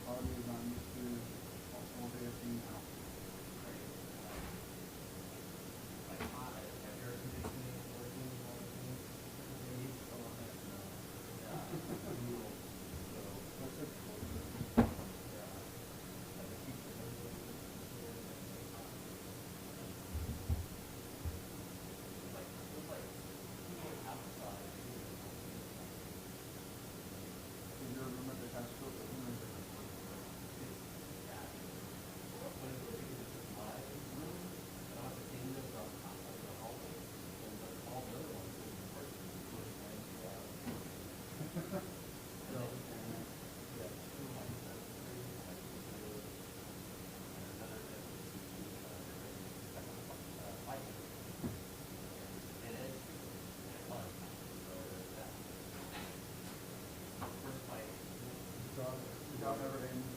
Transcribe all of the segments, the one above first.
Probably is not used to all day of being out. Like hot, have air conditioning working and all the things. They need some of that. Yeah, brutal. So, That's it. yeah. Like the people that live in the like, it was like, people would have outside. Is your room at the high school the room is different? It's, yeah. But it's really because it's just my room, and I have to clean this up, like the hallway, and but all the other ones in the person was going to go out. So, yeah, two of my friends, like, and another that was fighting. And it was. So there's that. First fight. The job never ends.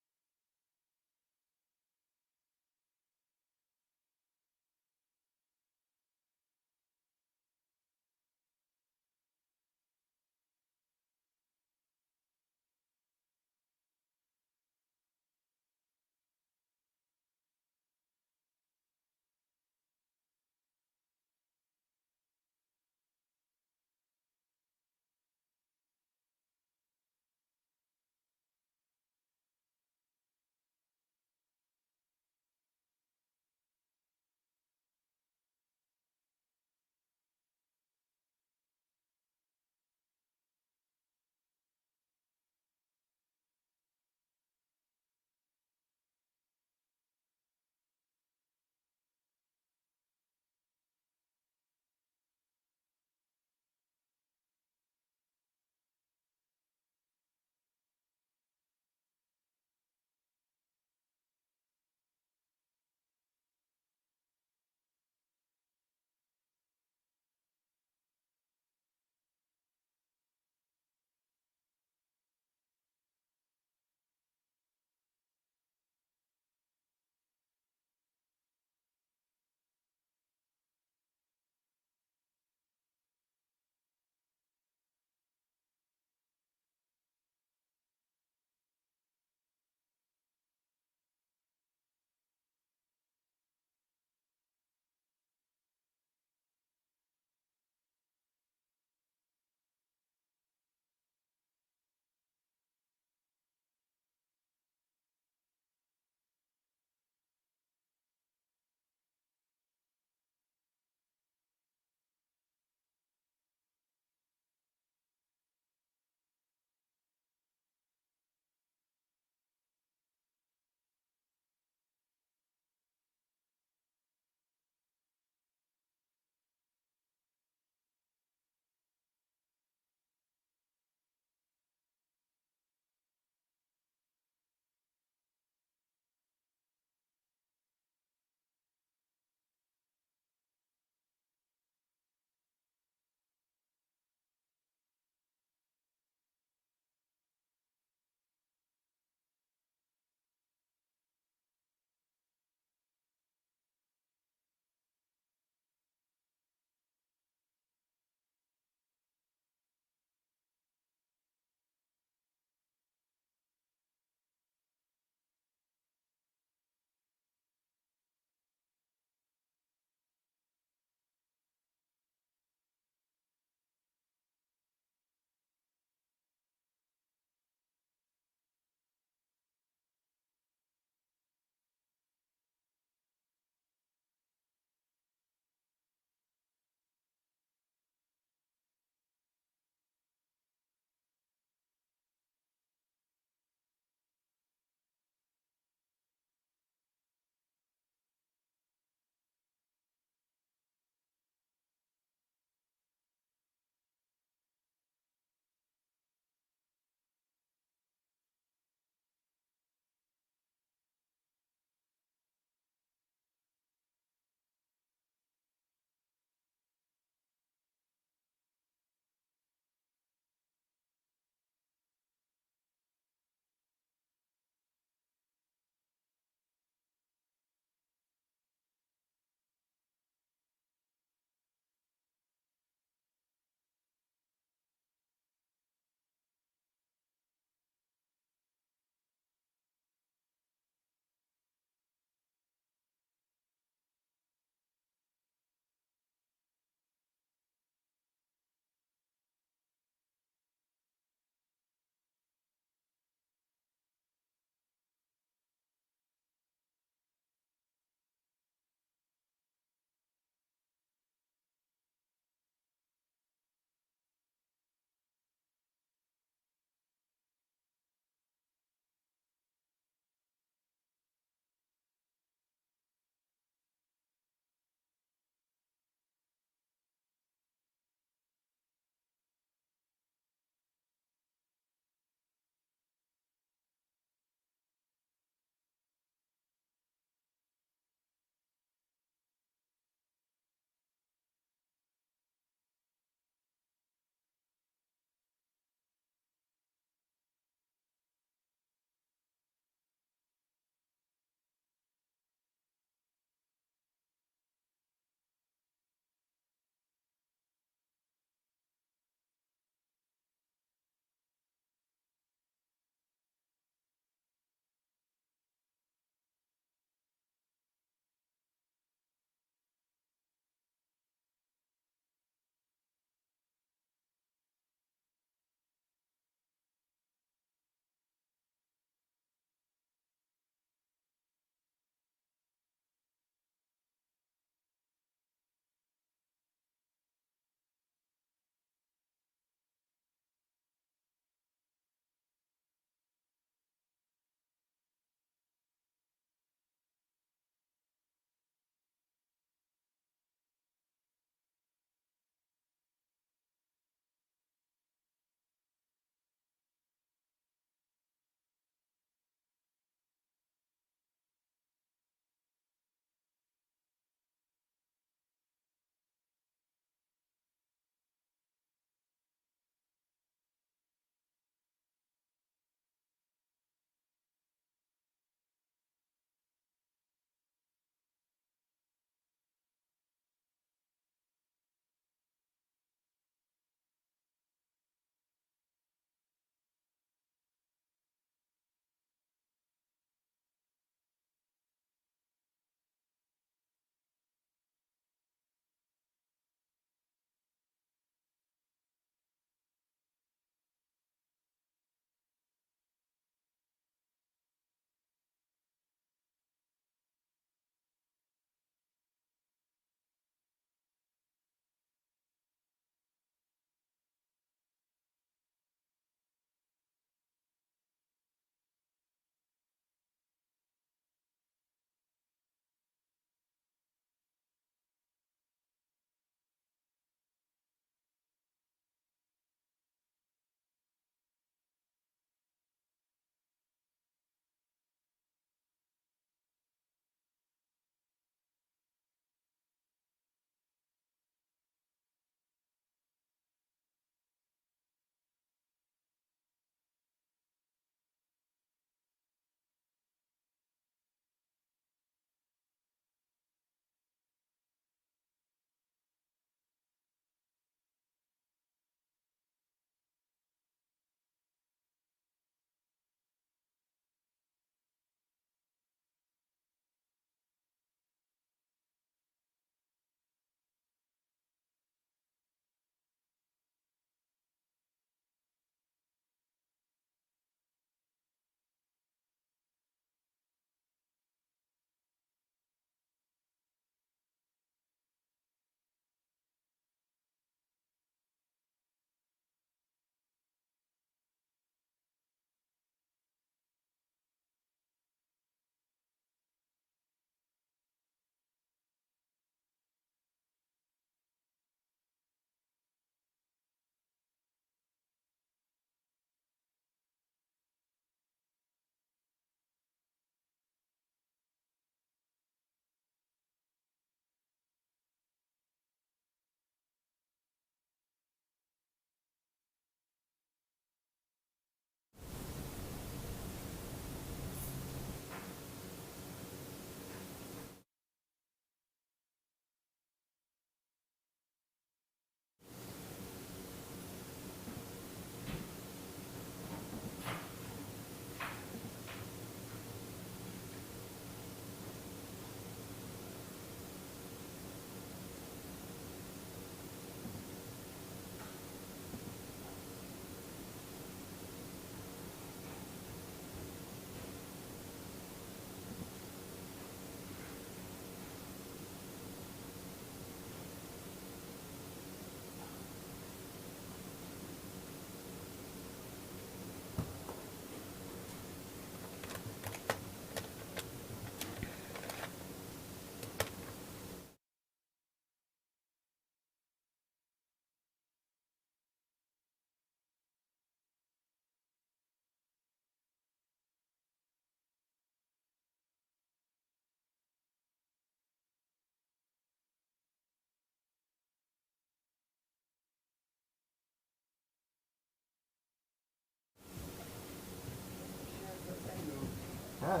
Ah,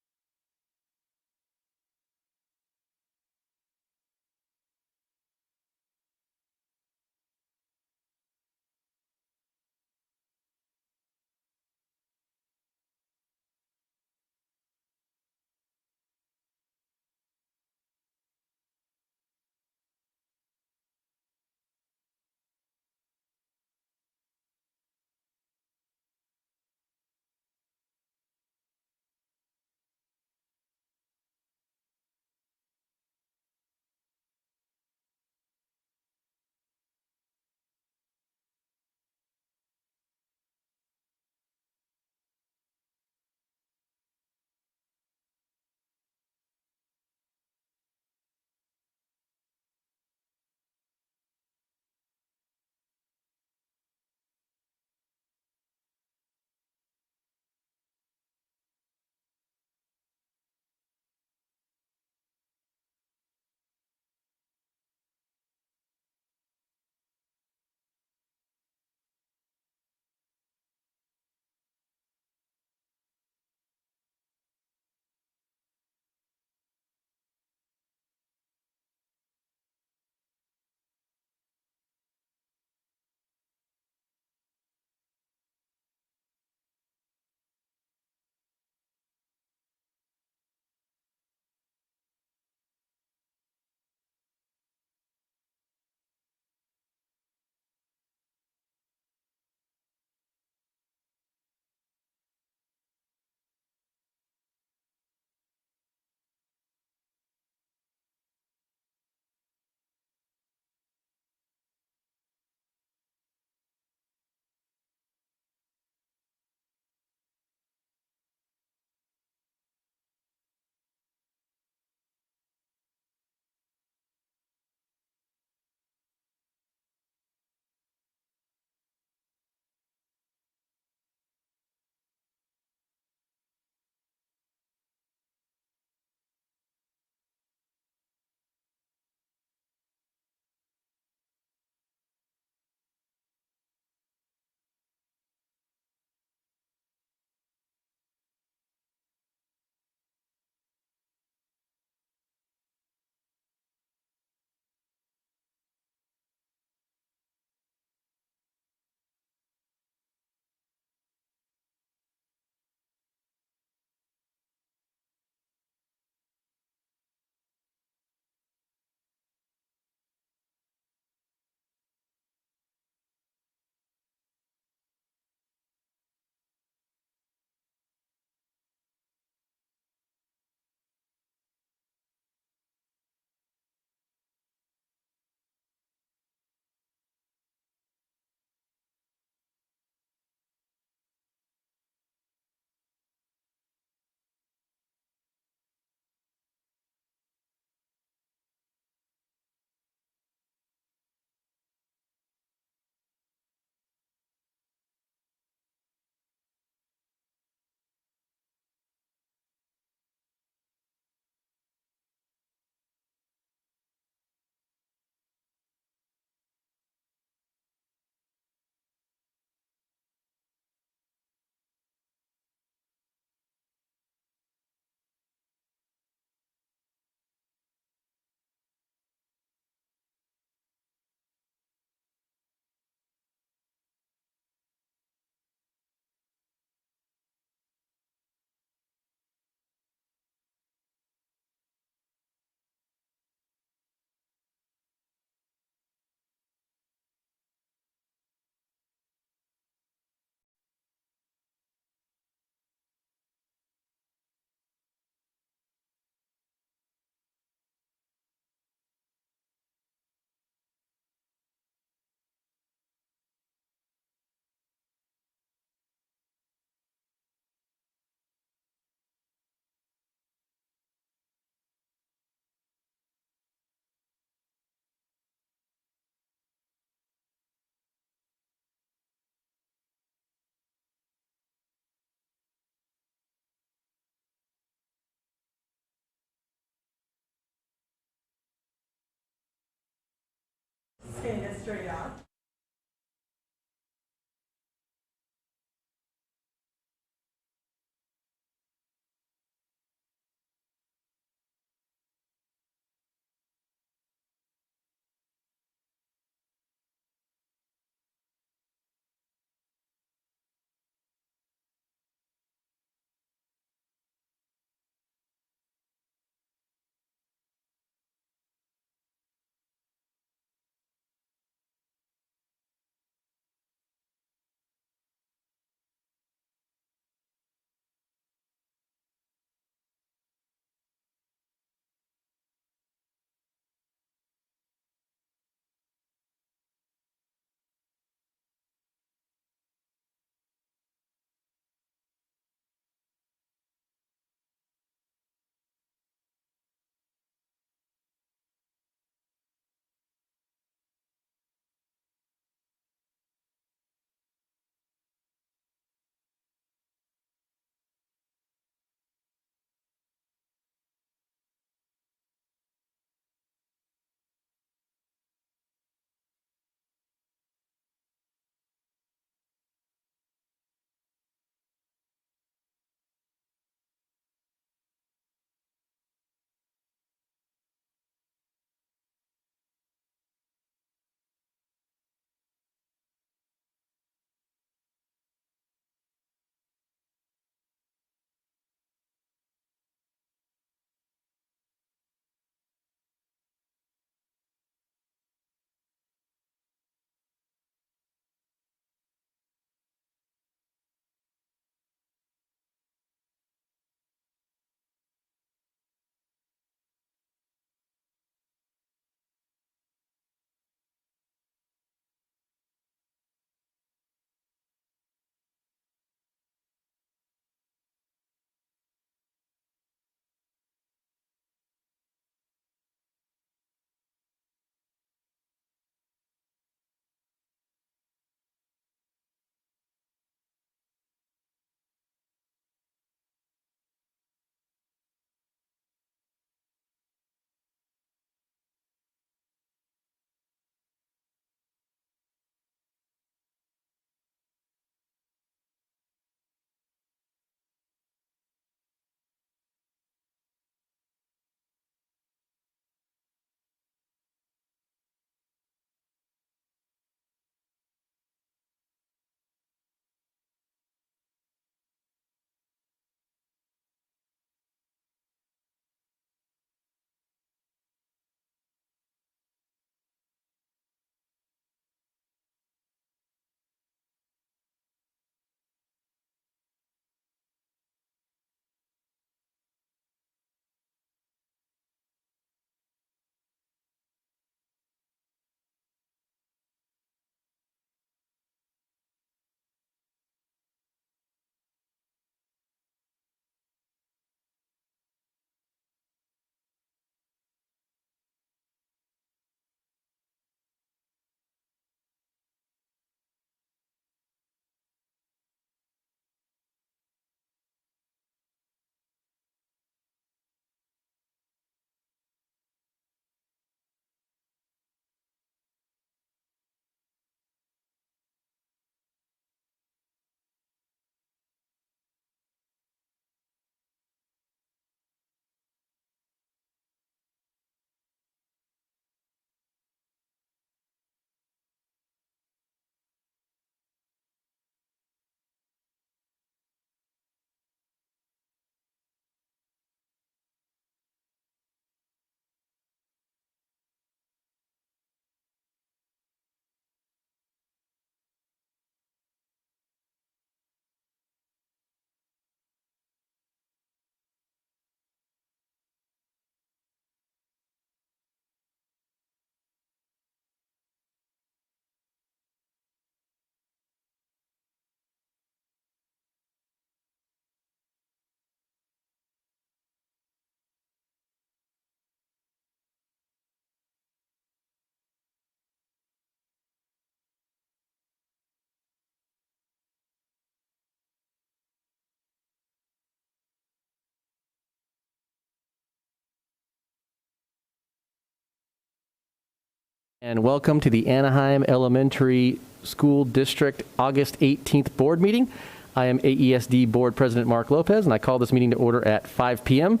And welcome to the Anaheim Elementary School District August 18th board meeting. I am AESD Board President Mark Lopez, and I call this meeting to order at 5 p.m.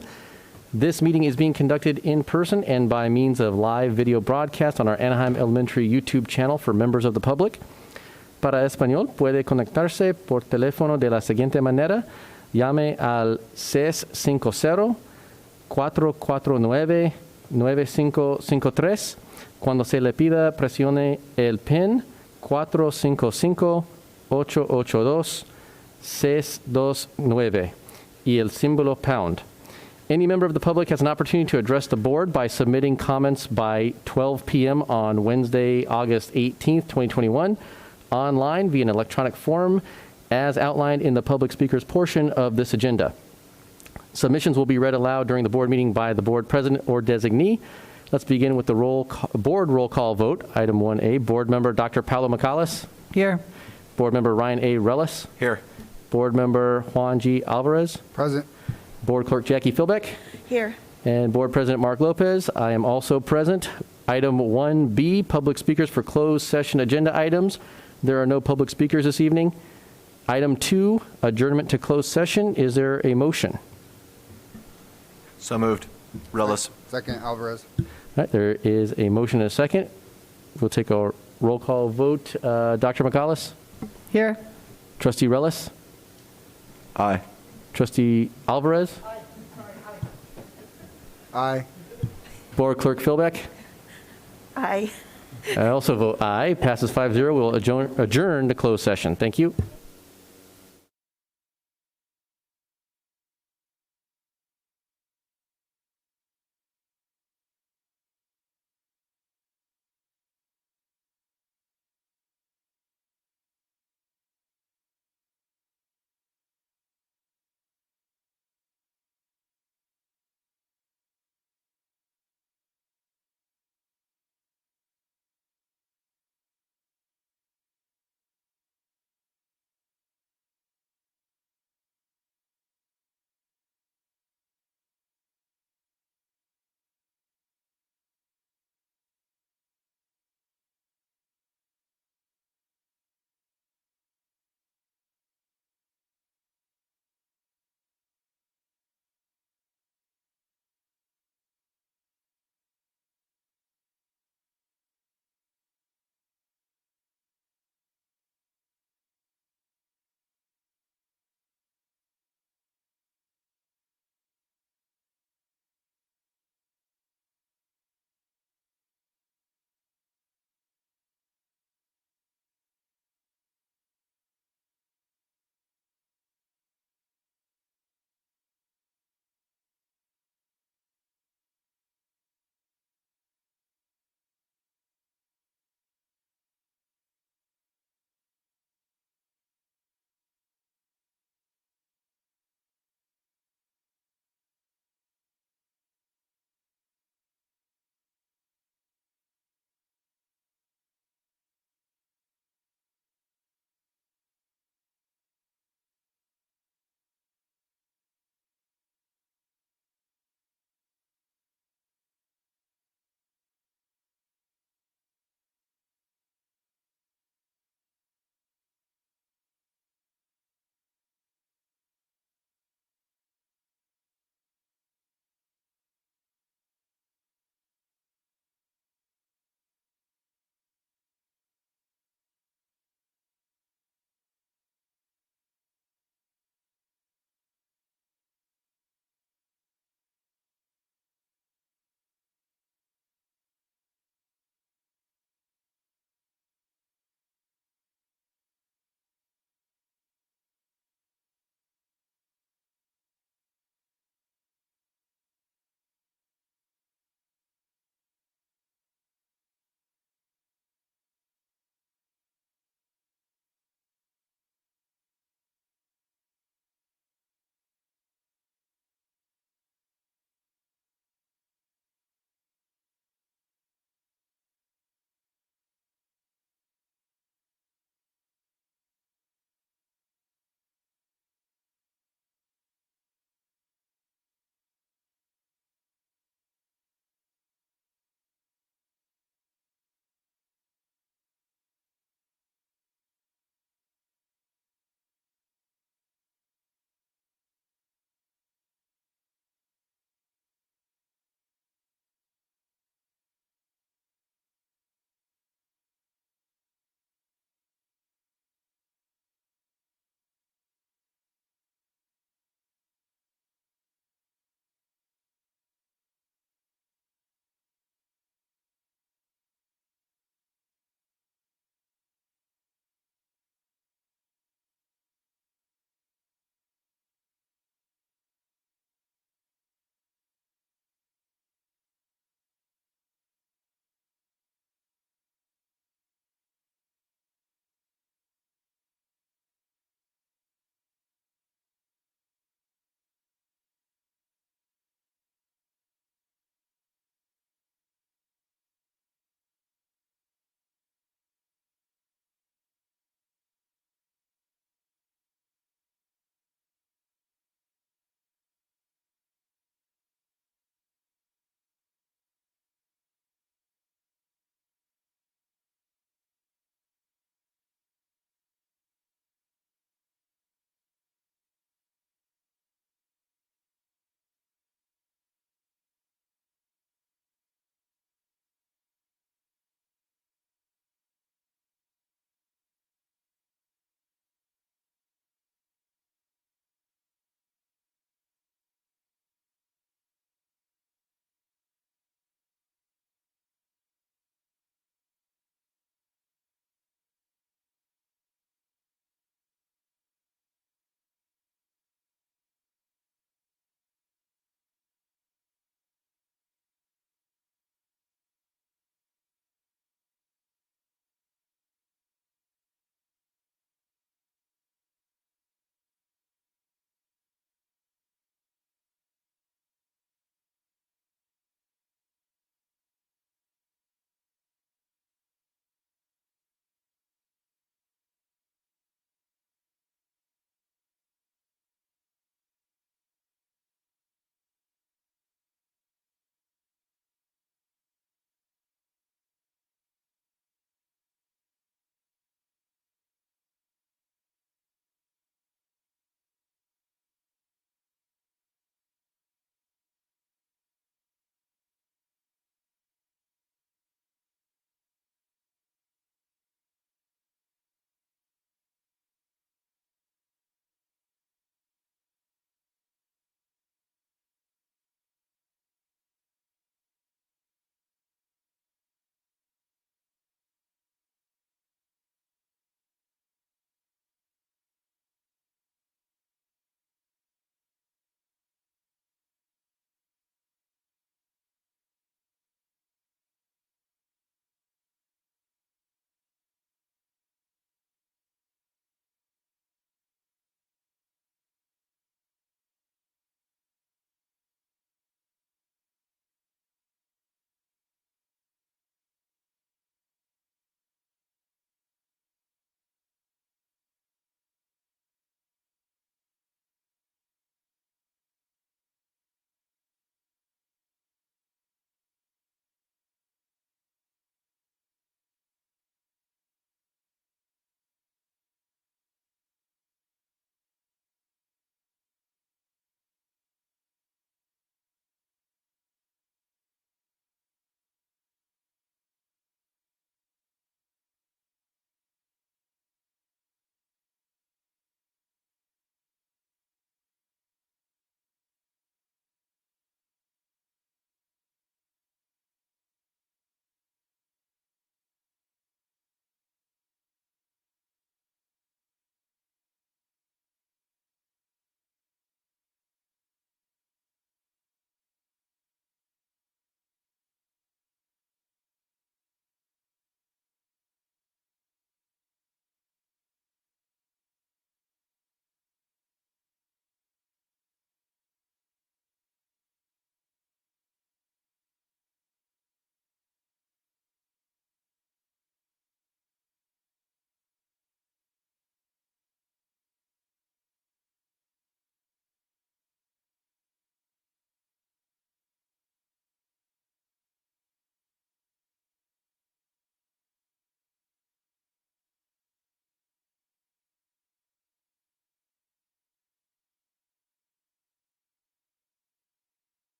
This meeting is being conducted in person and by means of live video broadcast on our Anaheim Elementary YouTube channel for members of the public. Para español, puede conectarse por teléfono de la siguiente manera. Llame al 650-449-9553. Cuando se le pida, presione el PIN 455-882-629 y el símbolo pound. Any member of the public has an opportunity to address the board by submitting comments by 12 p.m. on Wednesday, August 18th, 2021, online via an electronic form as outlined in the public speakers portion of this agenda. Submissions will be read aloud during the board meeting by the board president or designee. Let's begin with the board roll call vote. Item 1A, board member Dr. Paulo Macallis. Here. Board member Ryan A. Rellis. Here. Board member Juan G. Alvarez. Present. Board clerk Jackie Philbeck. Here. And board president Mark Lopez. I am also present. Item 1B, public speakers for closed session agenda items. There are no public speakers this evening. Item 2, adjournment to closed session. Is there a motion? So moved. Rellis. Second, Alvarez. All right, there is a motion and a second. We'll take a roll call vote. Dr. Macallis? Here. Trustee Rellis? Aye. Trustee Alvarez? Aye. Board Clerk Philbeck? Aye. I also vote aye. Passes 5-0. We'll adjourn to closed session. Thank you.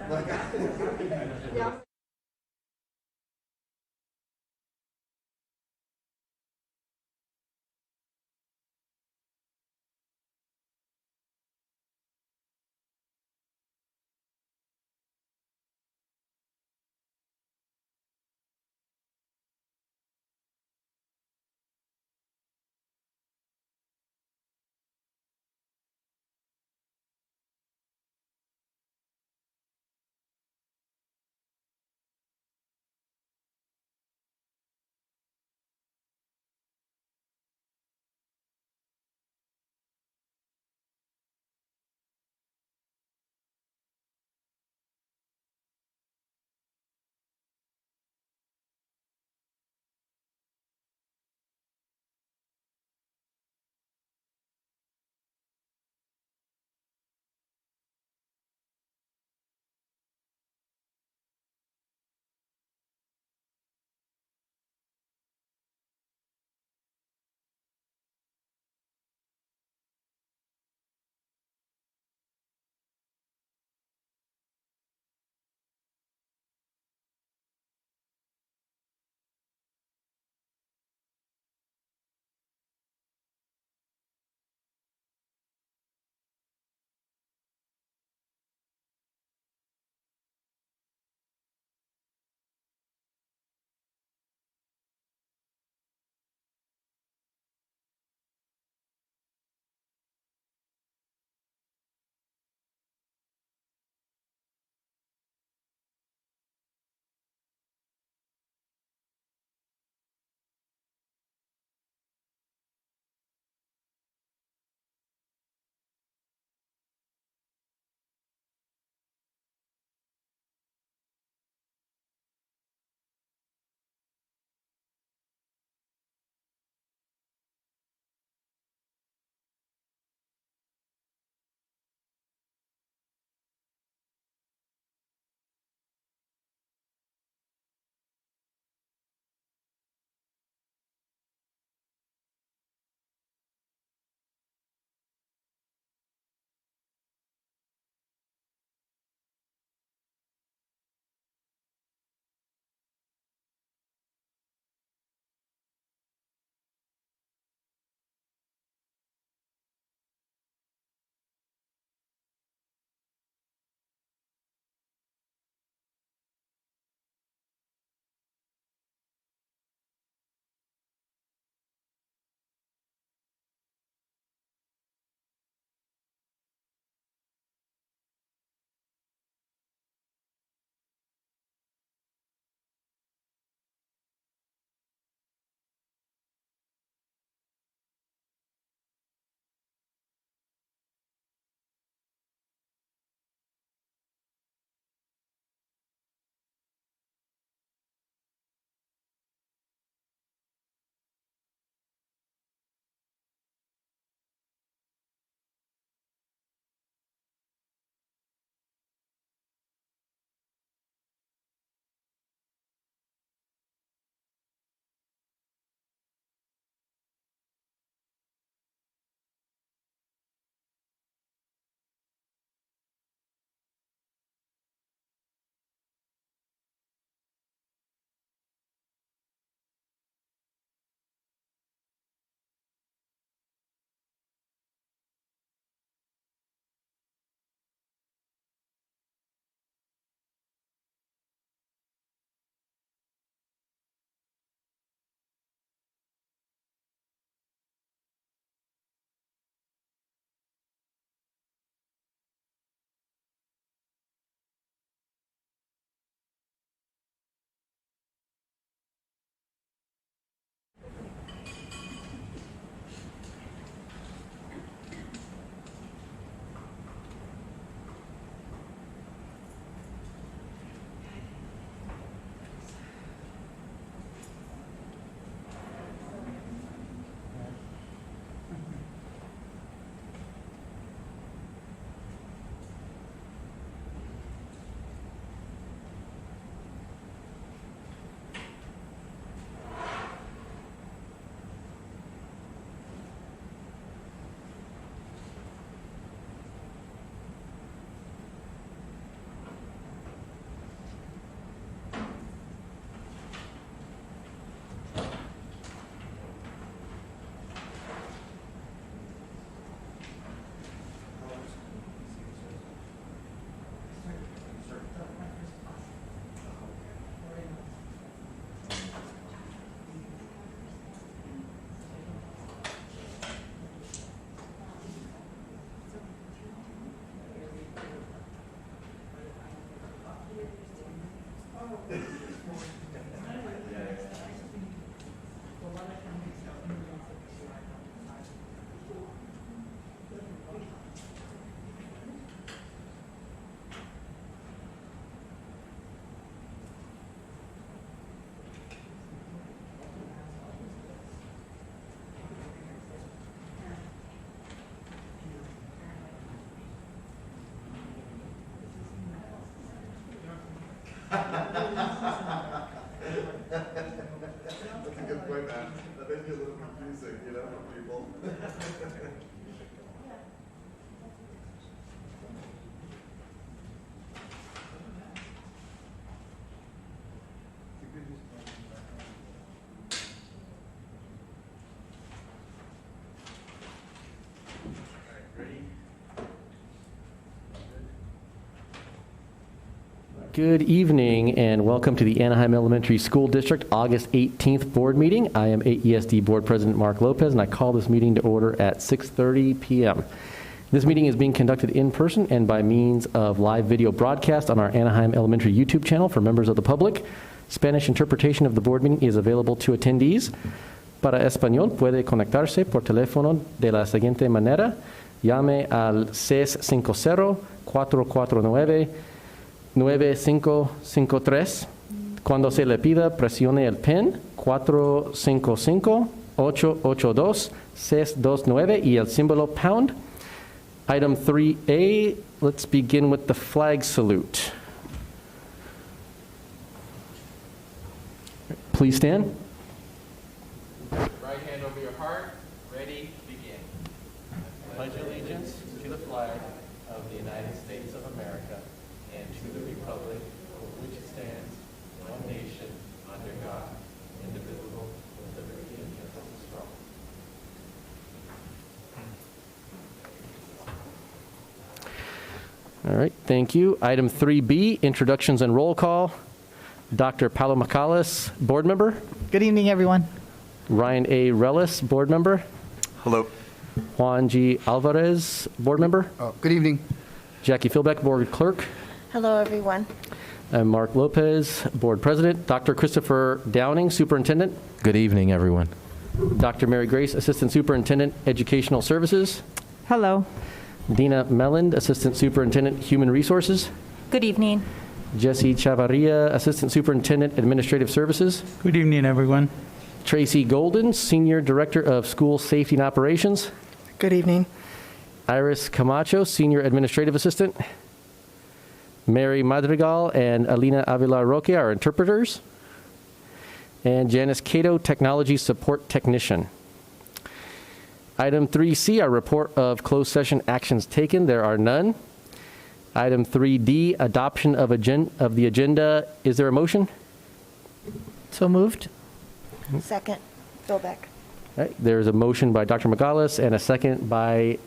Yeah. That's a good point, man. That may be a little confusing, for people. Good evening and welcome to the Anaheim Elementary School District August 18th board meeting. I am AESD Board President Mark Lopez and I call this meeting to order at 6:30 p.m. This meeting is being conducted in person and by means of live video broadcast on our Anaheim Elementary YouTube channel for members of the public. Spanish interpretation of the board meeting is available to attendees. Para español puede conectarse por teléfono de la siguiente manera. Llame al 650-449-9553. Cuando se le pida, presione el PIN 455-882-629 y el símbolo pound. Item 3A, let's begin with the flag salute. Please stand. Right hand over your heart. Ready, begin. I pledge allegiance to the flag of the United States of America and to the republic for which it stands, one nation, under God, indivisible, with liberty and justice for all. All right, thank you. Item 3B, introductions and roll call. Dr. Paulo Macallis, board member. Good evening, everyone. Ryan A. Rellis, board member. Hello. Juan G. Alvarez, board member. Good evening. Jackie Philbeck, board clerk. Hello, everyone. And Mark Lopez, board president. Dr. Christopher Downing, superintendent. Good evening, everyone. Dr. Mary Grace, assistant superintendent, educational services. Hello. Dina Melland, assistant superintendent, human resources. Good evening. Jesse Chavarria, assistant superintendent, administrative services. Good evening, everyone. Tracy Golden, senior director of school safety and operations. Good evening. Iris Camacho, senior administrative assistant. Mary Madrigal and Alina Avila Roque are interpreters. And Janice Cato, technology support technician. Item 3C, our report of closed session actions taken. There are none. Item 3D, adoption of the agenda. Is there a motion? So moved. Second. Philbeck. All right, there's a motion by Dr. Macallis and a second by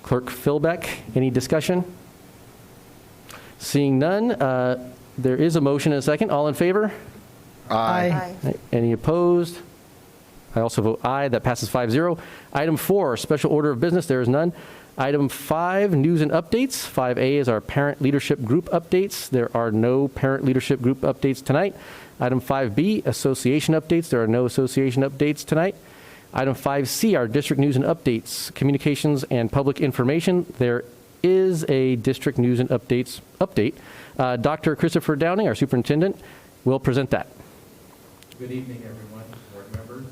Clerk Philbeck. Any discussion? Seeing none, there is a motion and a second. All in favor? Aye. Any opposed? I also vote aye. That passes 5-0. Item 4, special order of business. There is none. Item 5, news and updates. 5A is our parent leadership group updates. There are no parent leadership group updates tonight. Item 5B, association updates. There are no association updates tonight. Item 5C, our district news and updates, communications and public information. There is a district news and updates update. Dr. Christopher Downing, our superintendent, will present that. Good evening, everyone, board members,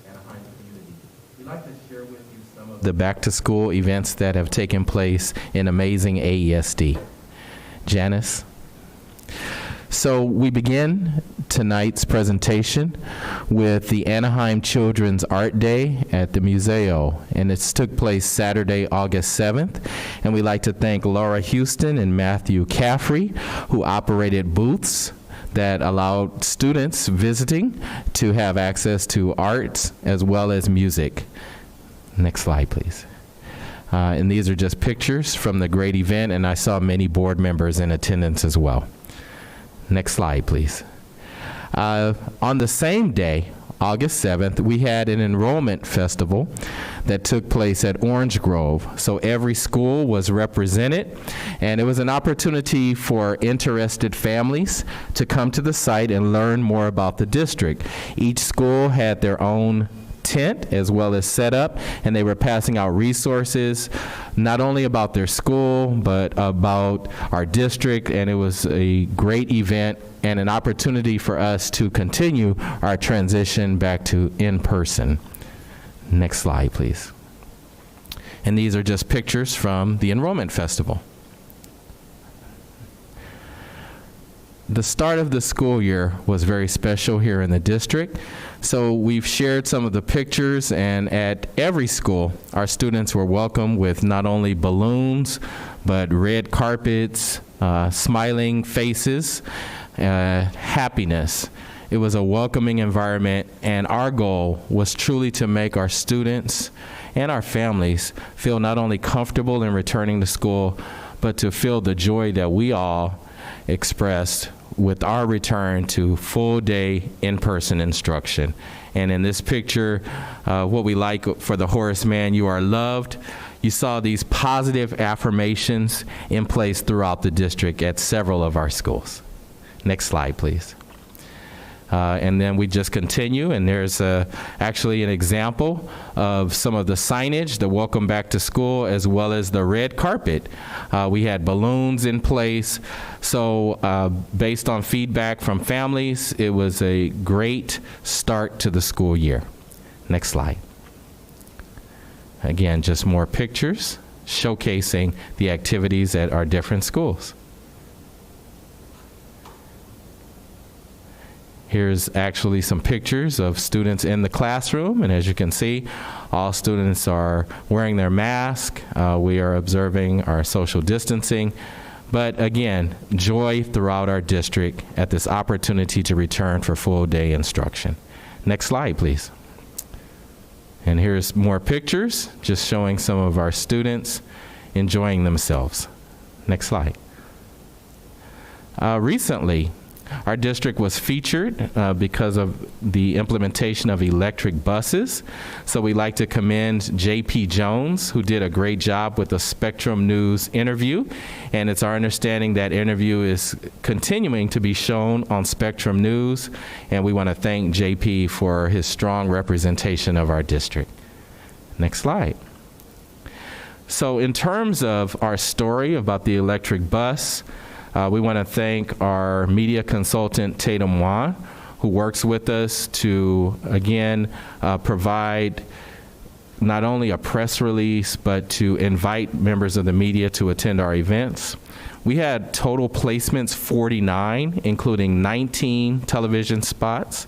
Anaheim community. We'd like to share with you some of the back-to-school events that have taken place in amazing AESD. Janice? So we begin tonight's presentation with the Anaheim Children's Art Day at the Museo, and it's took place Saturday, August 7th. And we'd like to thank Laura Houston and Matthew Caffrey, who operated booths that allowed students visiting to have access to art as well as music. Next slide, please. And these are just pictures from the great event, and I saw many board members in attendance as well. Next slide, please. On the same day, August 7th, we had an enrollment festival that took place at Orange Grove. So every school was represented, and it was an opportunity for interested families to come to the site and learn more about the district. Each school had their own tent as well as set up, and they were passing out resources not only about their school but about our district, and it was a great event and an opportunity for us to continue our transition back to in-person. Next slide, please. And these are just pictures from the enrollment festival. The start of the school year was very special here in the district. So we've shared some of the pictures, and at every school, our students were welcomed with not only balloons, but red carpets, smiling faces, happiness. It was a welcoming environment, and our goal was truly to make our students and our families feel not only comfortable in returning to school, but to feel the joy that we all expressed with our return to full-day in-person instruction. And in this picture, what we like for the Horace Man, you are loved. You saw these positive affirmations in place throughout the district at several of our schools. Next slide, please. And then we just continue, and there's actually an example of some of the signage, the welcome back to school, as well as the red carpet. We had balloons in place. So based on feedback from families, it was a great start to the school year. Next slide. Again, just more pictures showcasing the activities at our different schools. Here's actually some pictures of students in the classroom, and as you can see, all students are wearing their mask. We are observing our social distancing, but again, joy throughout our district at this opportunity to return for full day instruction. Next slide, please. And here's more pictures, just showing some of our students enjoying themselves. Next slide. Recently, our district was featured because of the implementation of electric buses. So we'd like to commend J.P. Jones, who did a great job with the Spectrum News interview. And it's our understanding that interview is continuing to be shown on Spectrum News. And we want to thank J.P. for his strong representation of our district. Next slide. So in terms of our story about the electric bus, we want to thank our media consultant, Tatum Wan, who works with us to, again, provide not only a press release, but to invite members of the media to attend our events. We had total placements 49, including 19 television spots,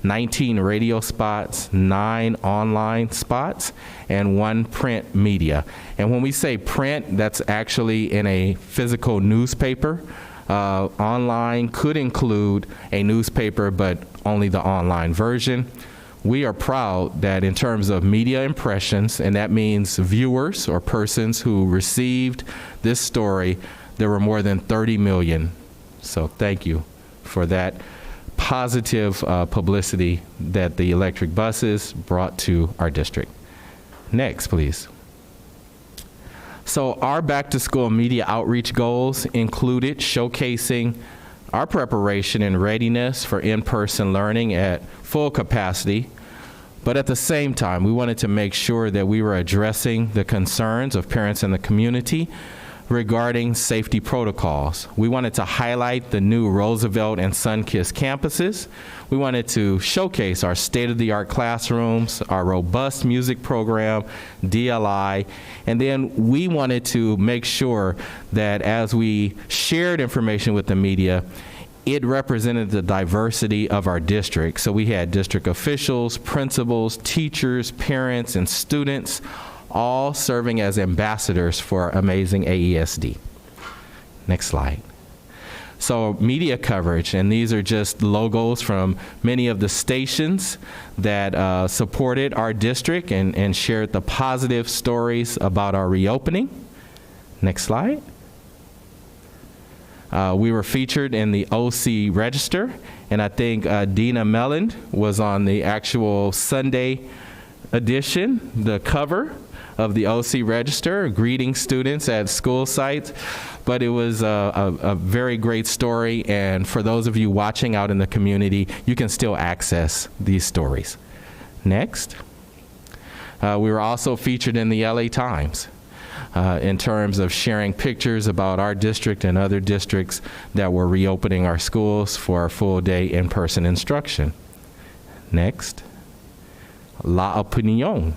19 radio spots, 9 online spots, and 1 print media. And when we say print, that's actually in a physical newspaper. Online could include a newspaper, but only the online version. We are proud that in terms of media impressions, and that means viewers or persons who received this story, there were more than 30 million. So thank you for that positive publicity that the electric buses brought to our district. Next, please. So our back to school media outreach goals included showcasing our preparation and readiness for in-person learning at full capacity, but at the same time, we wanted to make sure that we were addressing the concerns of parents in the community regarding safety protocols. We wanted to highlight the new Roosevelt and Sunkist campuses. We wanted to showcase our state-of-the-art classrooms, our robust music program, DLI, and then we wanted to make sure that as we shared information with the media, it represented the diversity of our district. So we had district officials, principals, teachers, parents, and students, all serving as ambassadors for amazing AESD. Next slide. So media coverage, and these are just logos from many of the stations that supported our district and shared the positive stories about our reopening. Next slide. We were featured in the OC Register, and I think Dina Melland was on the actual Sunday edition, the cover of the OC Register, greeting students at school sites. But it was a very great story, and for those of you watching out in the community, you can still access these stories. Next. We were also featured in the LA Times in terms of sharing pictures about our district and other districts that were reopening our schools for full day in-person instruction. Next. La Opinión.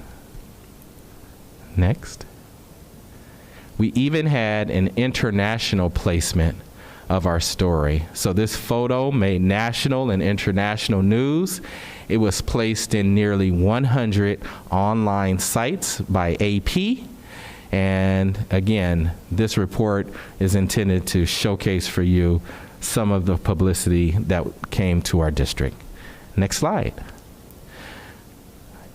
Next. We even had an international placement of our story. So this photo made national and international news. It was placed in nearly 100 online sites by AP. And again, this report is intended to showcase for you some of the publicity that came to our district. Next slide.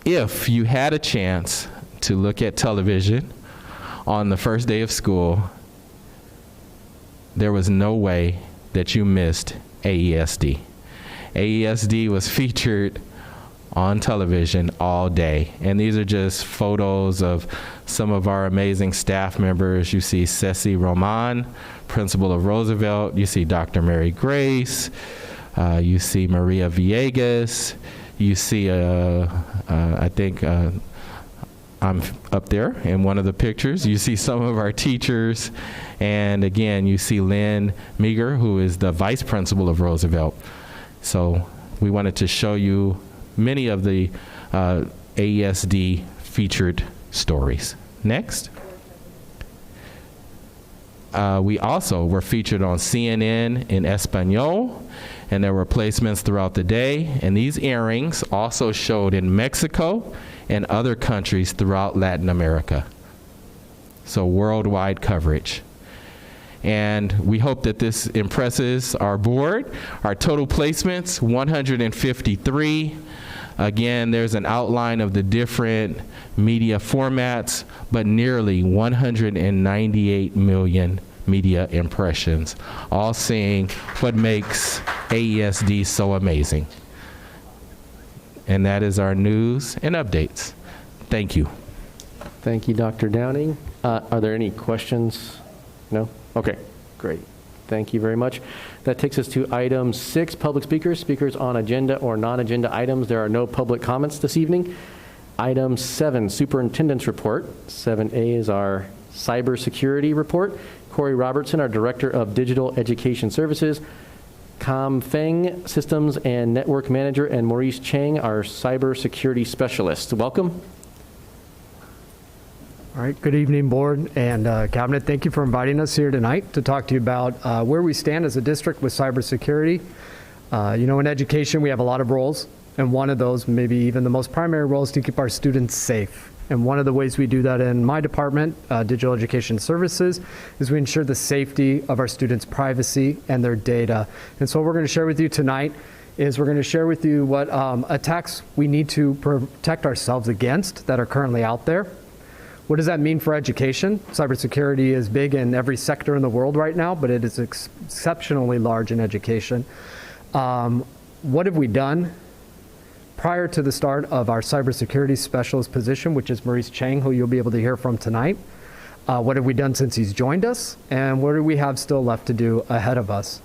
If you had a chance to look at television on the first day of school, there was no way that you missed AESD. AESD was featured on television all day. And these are just photos of some of our amazing staff members. You see Ceci Roman, principal of Roosevelt. You see Dr. Mary Grace. You see Maria Villegas. You see, I think I'm up there in one of the pictures. You see some of our teachers. And again, you see Lynn Meager, who is the vice principal of Roosevelt. So we wanted to show you many of the AESD featured stories. Next. We also were featured on CNN in Espanol, and there were placements throughout the day. And these airings also showed in Mexico and other countries throughout Latin America. So worldwide coverage. And we hope that this impresses our board. Our total placements, 153. Again, there's an outline of the different media formats, but nearly 198 million media impressions, all seeing what makes AESD so amazing. And that is our news and updates. Thank you. Thank you, Dr. Downing. Are there any questions? No? Okay, great. Thank you very much. That takes us to item 6, public speakers. Speakers on agenda or non-agenda items. There are no public comments this evening. Item 7, superintendent's report. 7A is our cybersecurity report. Corey Robertson, our Director of Digital Education Services. Kam Feng, Systems and Network Manager, and Maurice Chang, our Cybersecurity Specialist. Welcome. All right, good evening, board and cabinet. Thank you for inviting us here tonight to talk to you about where we stand as a district with cybersecurity. You know, in education, we have a lot of roles, and one of those, maybe even the most primary role, is to keep our students safe. And one of the ways we do that in my department, Digital Education Services, is we ensure the safety of our students' privacy and their data. And so what we're going to share with you tonight is we're going to share with you what attacks we need to protect ourselves against that are currently out there. What does that mean for education? Cybersecurity is big in every sector in the world right now, but it is exceptionally large in education. What have we done? Prior to the start of our cybersecurity specialist position, which is Maurice Chang, who you'll be able to hear from tonight. What have we done since he's joined us? And what do we have still left to do ahead of us?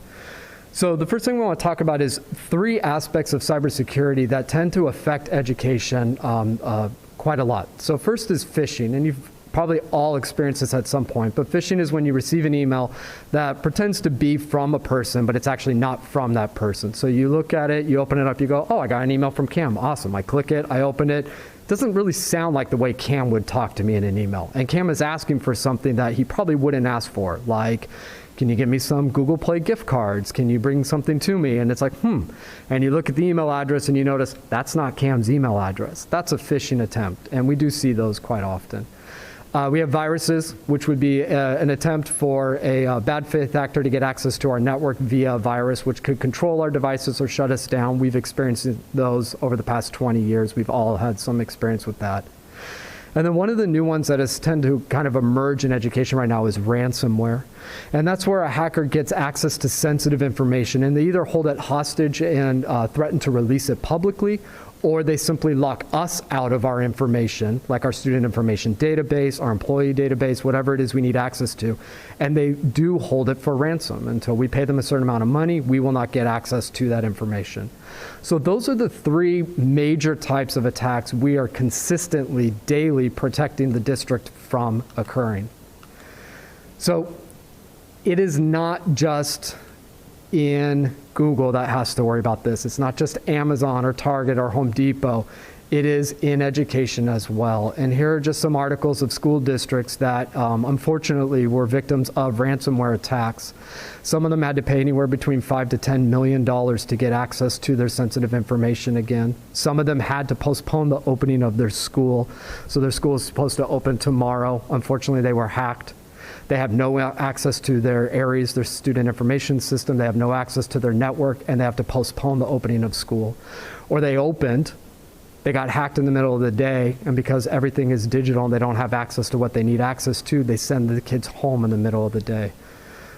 So the first thing we want to talk about is 3 aspects of cybersecurity that tend to affect education quite a lot. So first is phishing, and you've probably all experienced this at some point, but phishing is when you receive an email that pretends to be from a person, but it's actually not from that person. So you look at it, you open it up, you go, oh, I got an email from Cam, awesome. I click it, I open it. It doesn't really sound like the way Cam would talk to me in an email. And Cam is asking for something that he probably wouldn't ask for, like, can you give me some Google Play gift cards? Can you bring something to me? And it's like, And you look at the email address and you notice that's not Cam's email address. That's a phishing attempt. And we do see those quite often. We have viruses, which would be an attempt for a bad faith actor to get access to our network via a virus, which could control our devices or shut us down. We've experienced those over the past 20 years. We've all had some experience with that. And then one of the new ones that has tend to kind of emerge in education right now is ransomware. And that's where a hacker gets access to sensitive information, and they either hold it hostage and threaten to release it publicly, or they simply lock us out of our information, like our student information database, our employee database, whatever it is we need access to. And they do hold it for ransom. Until we pay them a certain amount of money, we will not get access to that information. So those are the 3 major types of attacks we are consistently, daily protecting the district from occurring. So it is not just in Google that has to worry about this. It's not just Amazon or Target or Home Depot. it is in education as well. And here are just some articles of school districts that unfortunately were victims of ransomware attacks. Some of them had to pay anywhere between $5 to $10 million to get access to their sensitive information again. Some of them had to postpone the opening of their school. So their school is supposed to open tomorrow. Unfortunately, they were hacked. They have no access to their ARIES, their student information system. They have no access to their network, and they have to postpone the opening of school. Or they opened, they got hacked in the middle of the day, and because everything is digital and they don't have access to what they need access to, they send the kids home in the middle of the day.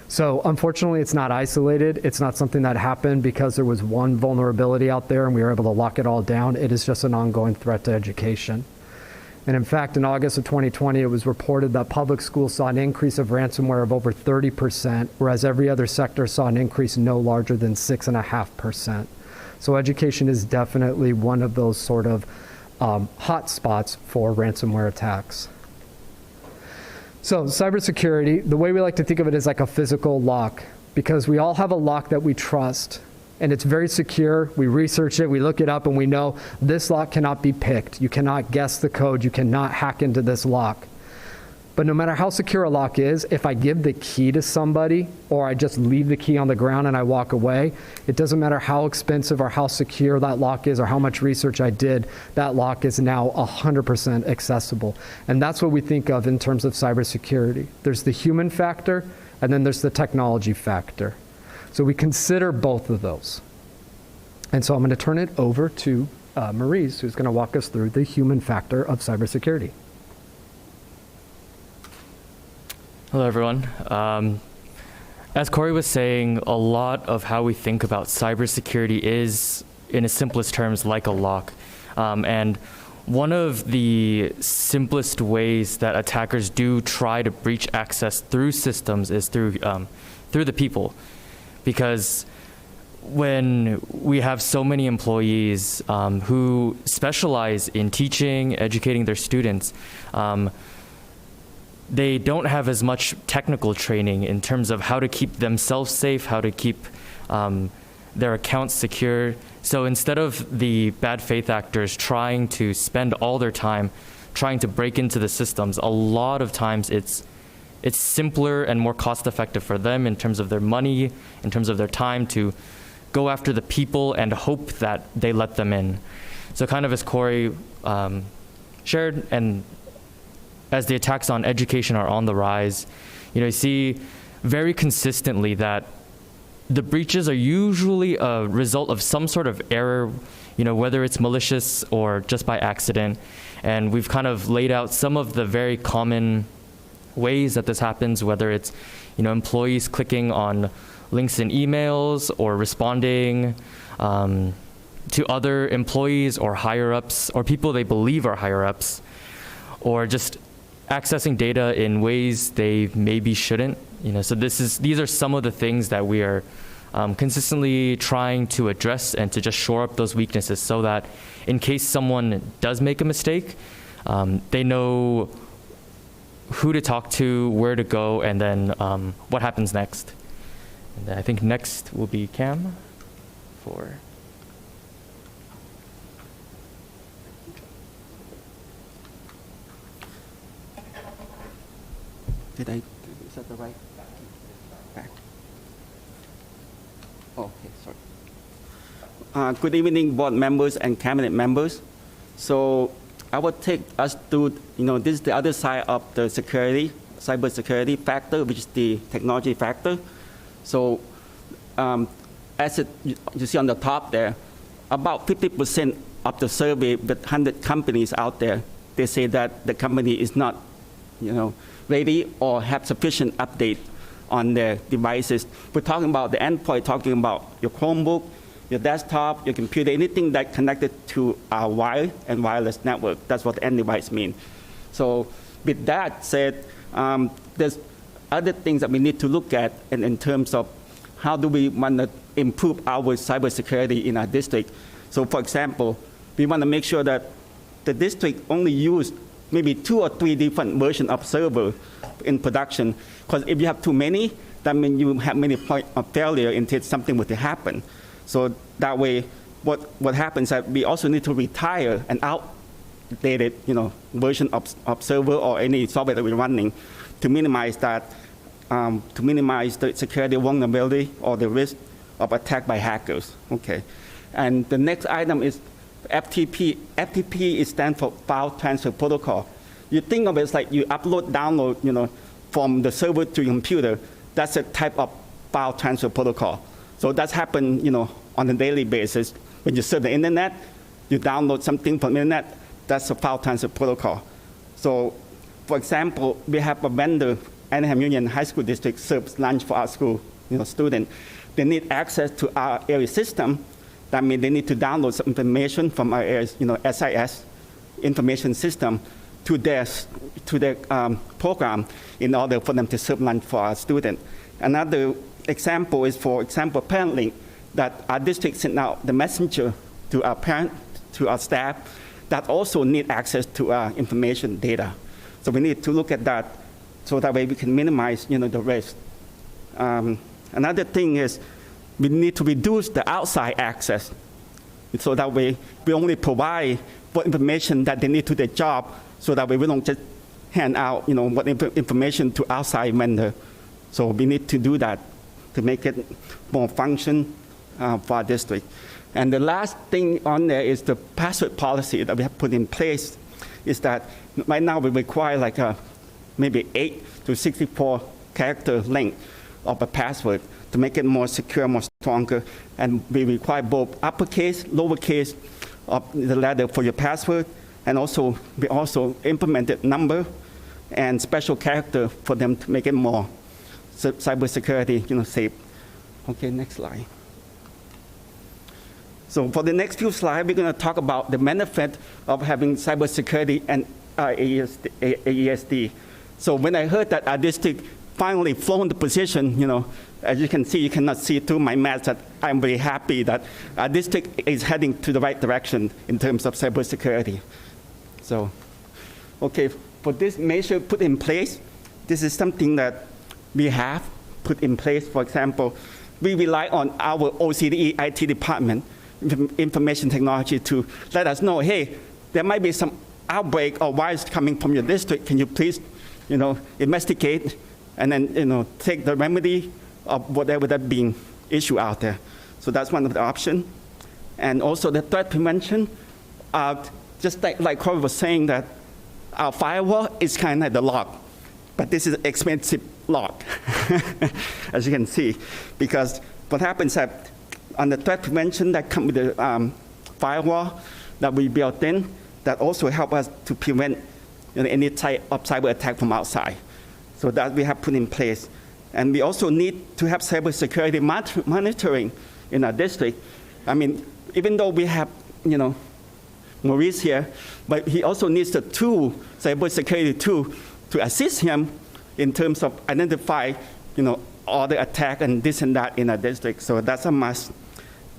So unfortunately, it's not isolated. It's not something that happened because there was one vulnerability out there and we were able to lock it all down. It is just an ongoing threat to education. And in fact, in August of 2020, it was reported that public schools saw an increase of ransomware of over 30%, whereas every other sector saw an increase no larger than 6.5%. So education is definitely one of those sort of hot spots for ransomware attacks. So cybersecurity, the way we like to think of it is like a physical lock, because we all have a lock that we trust, and it's very secure. We research it, we look it up, and we know this lock cannot be picked. You cannot guess the code. You cannot hack into this lock. But no matter how secure a lock is, if I give the key to somebody or I just leave the key on the ground and I walk away, it doesn't matter how expensive or how secure that lock is or how much research I did, that lock is now 100% accessible. And that's what we think of in terms of cybersecurity. There's the human factor, and then there's the technology factor. So we consider both of those. And so I'm going to turn it over to Maurice, who's going to walk us through the human factor of cybersecurity. Hello, everyone. As Corey was saying, a lot of how we think about cybersecurity is, in its simplest terms, like a lock. And one of the simplest ways that attackers do try to breach access through systems is through the people. Because when we have so many employees who specialize in teaching, educating their students, they don't have as much technical training in terms of how to keep themselves safe, how to keep their accounts secure. So instead of the bad faith actors trying to spend all their time trying to break into the systems, a lot of times it's simpler and more cost effective for them in terms of their money, in terms of their time, to go after the people and hope that they let them in. So kind of as Corey shared, and as the attacks on education are on the rise, you see very consistently that the breaches are usually a result of some sort of error, whether it's malicious or just by accident. And we've kind of laid out some of the very common ways that this happens, whether it's, employees clicking on links in emails or responding to other employees or higher-ups or people they believe are higher-ups, or just accessing data in ways they maybe shouldn't. So these are some of the things that we are consistently trying to address and to just shore up those weaknesses so that in case someone does make a mistake, they know who to talk to, where to go, and then what happens next. And I think next will be Cam for... Is that the right? Back. Okay, sorry. Good evening, board members and cabinet members. So I will take us through, this is the other side of the cybersecurity factor, which is the technology factor. So as you see on the top there, about 50% of the survey with 100 companies out there, they say that the company is not, ready or have sufficient update on their devices. We're talking about the endpoint, talking about your Chromebook, your desktop, your computer, anything that connected to our wired and wireless network. That's what the end device means. So with that said, there's other things that we need to look at in terms of how do we want to improve our cybersecurity in our district. So for example, we want to make sure that the district only use maybe 2 or 3 different versions of server in production. Because if you have too many, that means you have many points of failure in case something were to happen. So that way, what happens that we also need to retire an outdated, version of server or any software that we're running to minimize that, to minimize the security vulnerability or the risk of attack by hackers. Okay, and the next item is FTP. FTP stands for File Transfer Protocol. You think of it as like you upload, download, from the server to your computer. That's a type of file transfer protocol. So that's happened, on a daily basis. When you surf the internet, you download something from the internet. That's a file transfer protocol. So, for example, we have a vendor, Anaheim Union High School District, serves lunch for our school, student. They need access to our area system. That means they need to download some information from our area's, SIS information system to their program in order for them to serve lunch for our student. Another example is, for example, parent link, that our district sent out the messenger to our parent, to our staff, that also need access to our information data. So we need to look at that so that way we can minimize, the risk. Another thing is we need to reduce the outside access. So that way we only provide what information that they need to their job, so that way we don't just hand out, what information to outside vendor. So we need to do that to make it more function for our district. And the last thing on there is the password policy that we have put in place. Is that right now we require like maybe 8 to 64 character length of a password to make it more secure, more stronger. And we require both uppercase, lowercase of the letter for your password. And also, we also implemented number and special character for them to make it more cybersecurity, safe. Okay, next slide. So for the next few slides, we're going to talk about the benefit of having cybersecurity and AESD. So when I heard that our district finally flown the position, as you can see, you cannot see through my mask that I'm very happy that our district is heading to the right direction in terms of cybersecurity. So, okay, for this measure put in place, this is something that we have put in place. For example, we rely on our OCDE IT department, information technology, to let us know, hey, there might be some outbreak or virus coming from your district. Can you please, investigate and then, take the remedy of whatever that being issue out there. So that's one of the options. And also the threat prevention, just like Corey was saying, that our firewall is kind of the lock, but this is an expensive lock, as you can see, because what happens that on the threat prevention that comes with the firewall that we built in, that also help us to prevent any type of cyber attack from outside. So that we have put in place. And we also need to have cybersecurity monitoring in our district. I mean, even though we have, Maurice here, but he also needs the tool, cybersecurity tool, to assist him in terms of identify, all the attack and this and that in our district. So that's a must.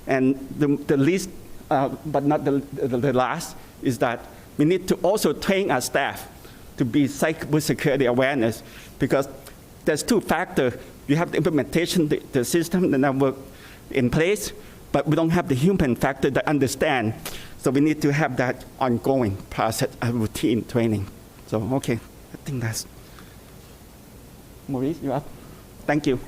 And the least, but not the last, is that we need to also train our staff to be cybersecurity awareness, because there's two factors. You have the implementation, the system, the network in place, but we don't have the human factor that understand. So we need to have that ongoing process, a routine training. So, okay, I think that's... Maurice, you're up. Thank you.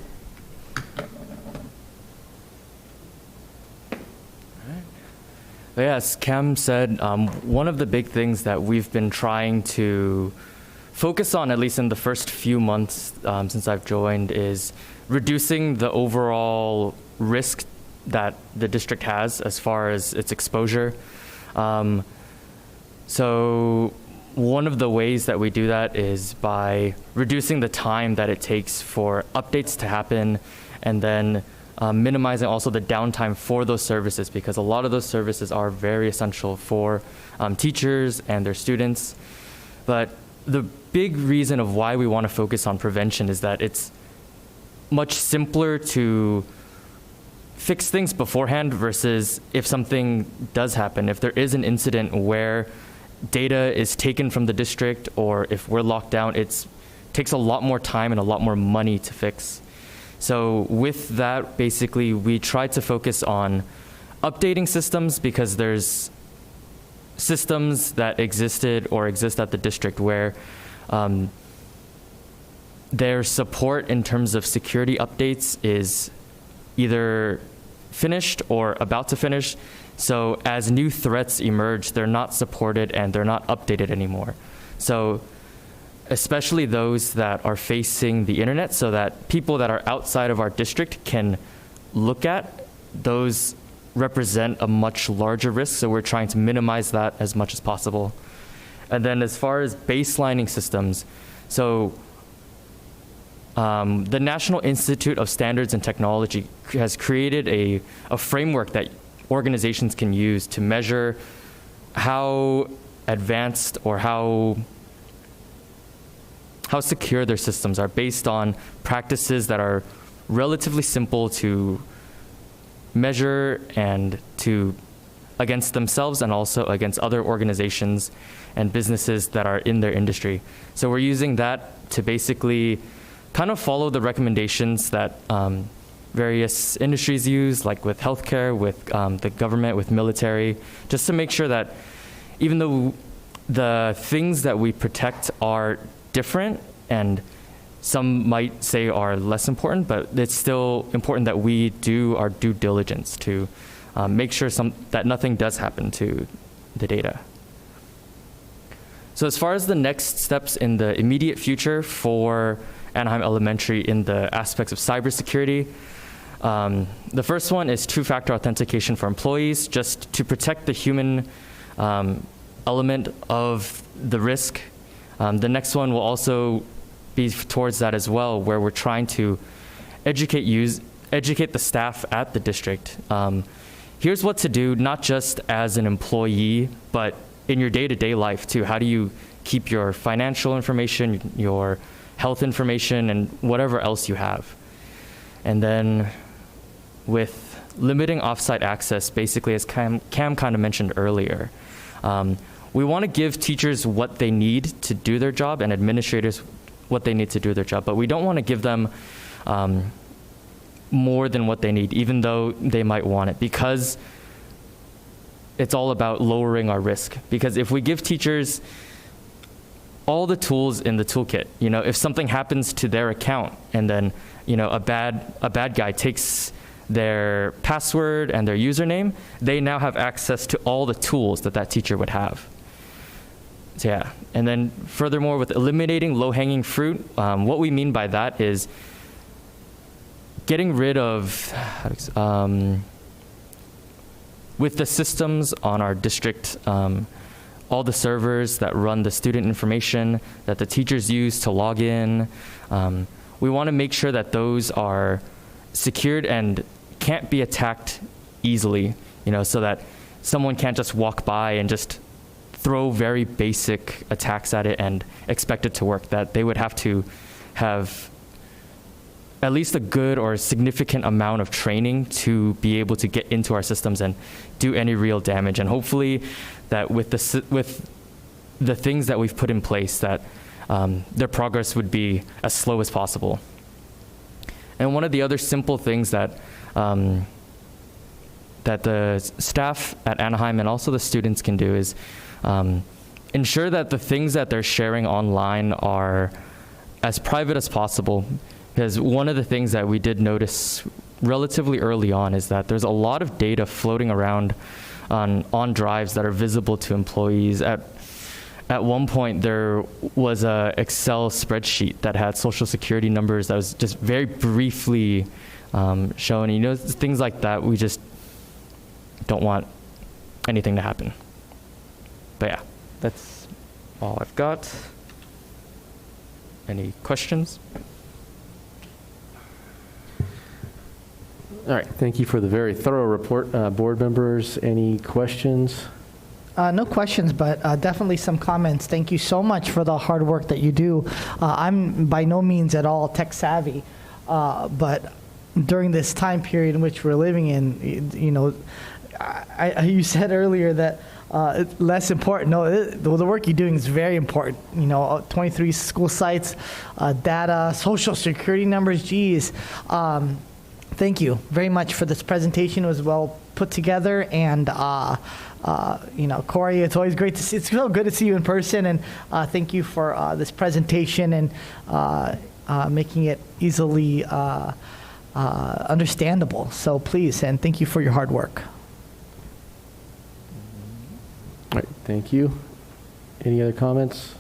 Yes, Cam said one of the big things that we've been trying to focus on, at least in the first few months since I've joined, is reducing the overall risk that the district has as far as its exposure. So one of the ways that we do that is by reducing the time that it takes for updates to happen, and then minimizing also the downtime for those services, because a lot of those services are very essential for teachers and their students. But the big reason of why we want to focus on prevention is that it's much simpler to fix things beforehand versus if something does happen, if there is an incident where data is taken from the district or if we're locked down, it takes a lot more time and a lot more money to fix. So with that, basically, we try to focus on updating systems, because there's systems that existed or exist at the district where their support in terms of security updates is either finished or about to finish. So as new threats emerge, they're not supported and they're not updated anymore. So especially those that are facing the internet, so that people that are outside of our district can look at, those represent a much larger risk. So we're trying to minimize that as much as possible. And then as far as baselining systems, so the National Institute of Standards and Technology has created a framework that organizations can use to measure how advanced or how secure their systems are, based on practices that are relatively simple to measure and to against themselves and also against other organizations and businesses that are in their industry. So we're using that to basically kind of follow the recommendations that various industries use, like with healthcare, with the government, with military, just to make sure that even though the things that we protect are different and some might say are less important, but it's still important that we do our due diligence to make sure that nothing does happen to the data. So as far as the next steps in the immediate future for Anaheim Elementary in the aspects of cybersecurity, the first one is two-factor authentication for employees, just to protect the human element of the risk. The next one will also be towards that as well, where we're trying to educate the staff at the district. Here's what to do, not just as an employee, but in your day-to-day life too. How do you keep your financial information, your health information, and whatever else you have? And then with limiting offsite access, basically as Cam kind of mentioned earlier, we want to give teachers what they need to do their job and administrators what they need to do their job, but we don't want to give them more than what they need, even though they might want it, because it's all about lowering our risk. Because if we give teachers all the tools in the toolkit, if something happens to their account and then a bad guy takes their password and their username, they now have access to all the tools that teacher would have. So yeah, and then furthermore, with eliminating low-hanging fruit, what we mean by that is getting rid of, with the systems on our district, all the servers that run the student information that the teachers use to log in, we want to make sure that those are secured and can't be attacked easily, so that someone can't just walk by and just throw very basic attacks at it and expect it to work, that they would have to have at least a good or significant amount of training to be able to get into our systems and do any real damage. And hopefully that with the things that we've put in place, that their progress would be as slow as possible. And one of the other simple things that the staff at Anaheim and also the students can do is ensure that the things that they're sharing online are as private as possible. Because one of the things that we did notice relatively early on is that there's a lot of data floating around on drives that are visible to employees. At one point, there was a Excel spreadsheet that had social security numbers that was just very briefly shown. Things like that, we just don't want anything to happen. But yeah, that's all I've got. Any questions? All right, thank you for the very thorough report. Board members, any questions? No questions, but definitely some comments. Thank you so much for the hard work that you do. I'm by no means at all tech savvy, but during this time period in which we're living in, you said earlier that it's less important. No, the work you're doing is very important. 23 school sites, data, social security numbers, geez. Thank you very much for this presentation. It was well put together. And, Corey, it's always great to see. It's so good to see you in person. And thank you for this presentation and making it easily understandable. So please, and thank you for your hard work. All right, thank you. Any other comments?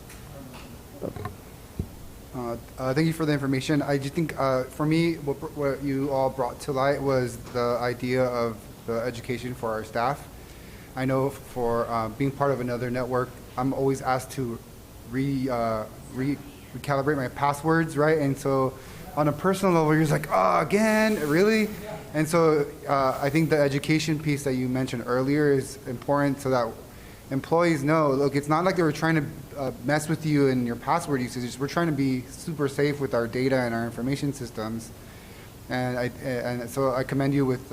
Thank you for the information. I just think, for me, what you all brought to light was the idea of the education for our staff. I know for being part of another network, I'm always asked to recalibrate my passwords, right? And so on a personal level, you're just like, oh, again, really? And so I think the education piece that you mentioned earlier is important so that employees know, look, it's not like they were trying to mess with you and your password usage. We're trying to be super safe with our data and our information systems. And so I commend you with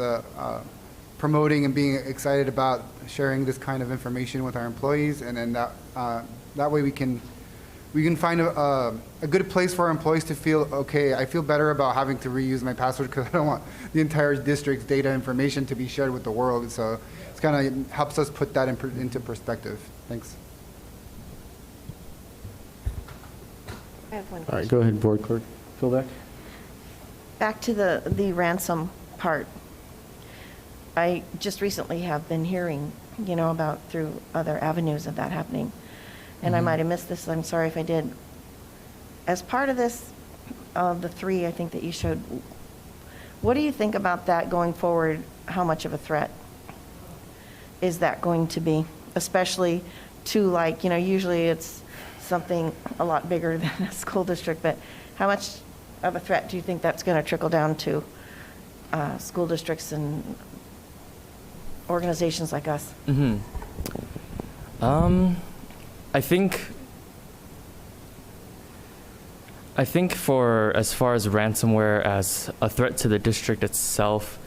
promoting and being excited about sharing this kind of information with our employees. And then that way we can find a good place for our employees to feel, okay, I feel better about having to reuse my password because I don't want the entire district's data information to be shared with the world. So it's kind of helps us put that into perspective. Thanks. I have one All question. right, go ahead, Board Clerk Philbeck. Back to the ransom part. I just recently have been hearing, about through other avenues of that happening. And I might have missed this, I'm sorry if I did. As part of this, the three I think that you showed, what do you think about that going forward? How much of a threat is that going to be? Especially to usually it's something a lot bigger than a school district, but how much of a threat do you think that's going to trickle down to school districts and organizations like us? I think for as far as ransomware as a threat to the district itself,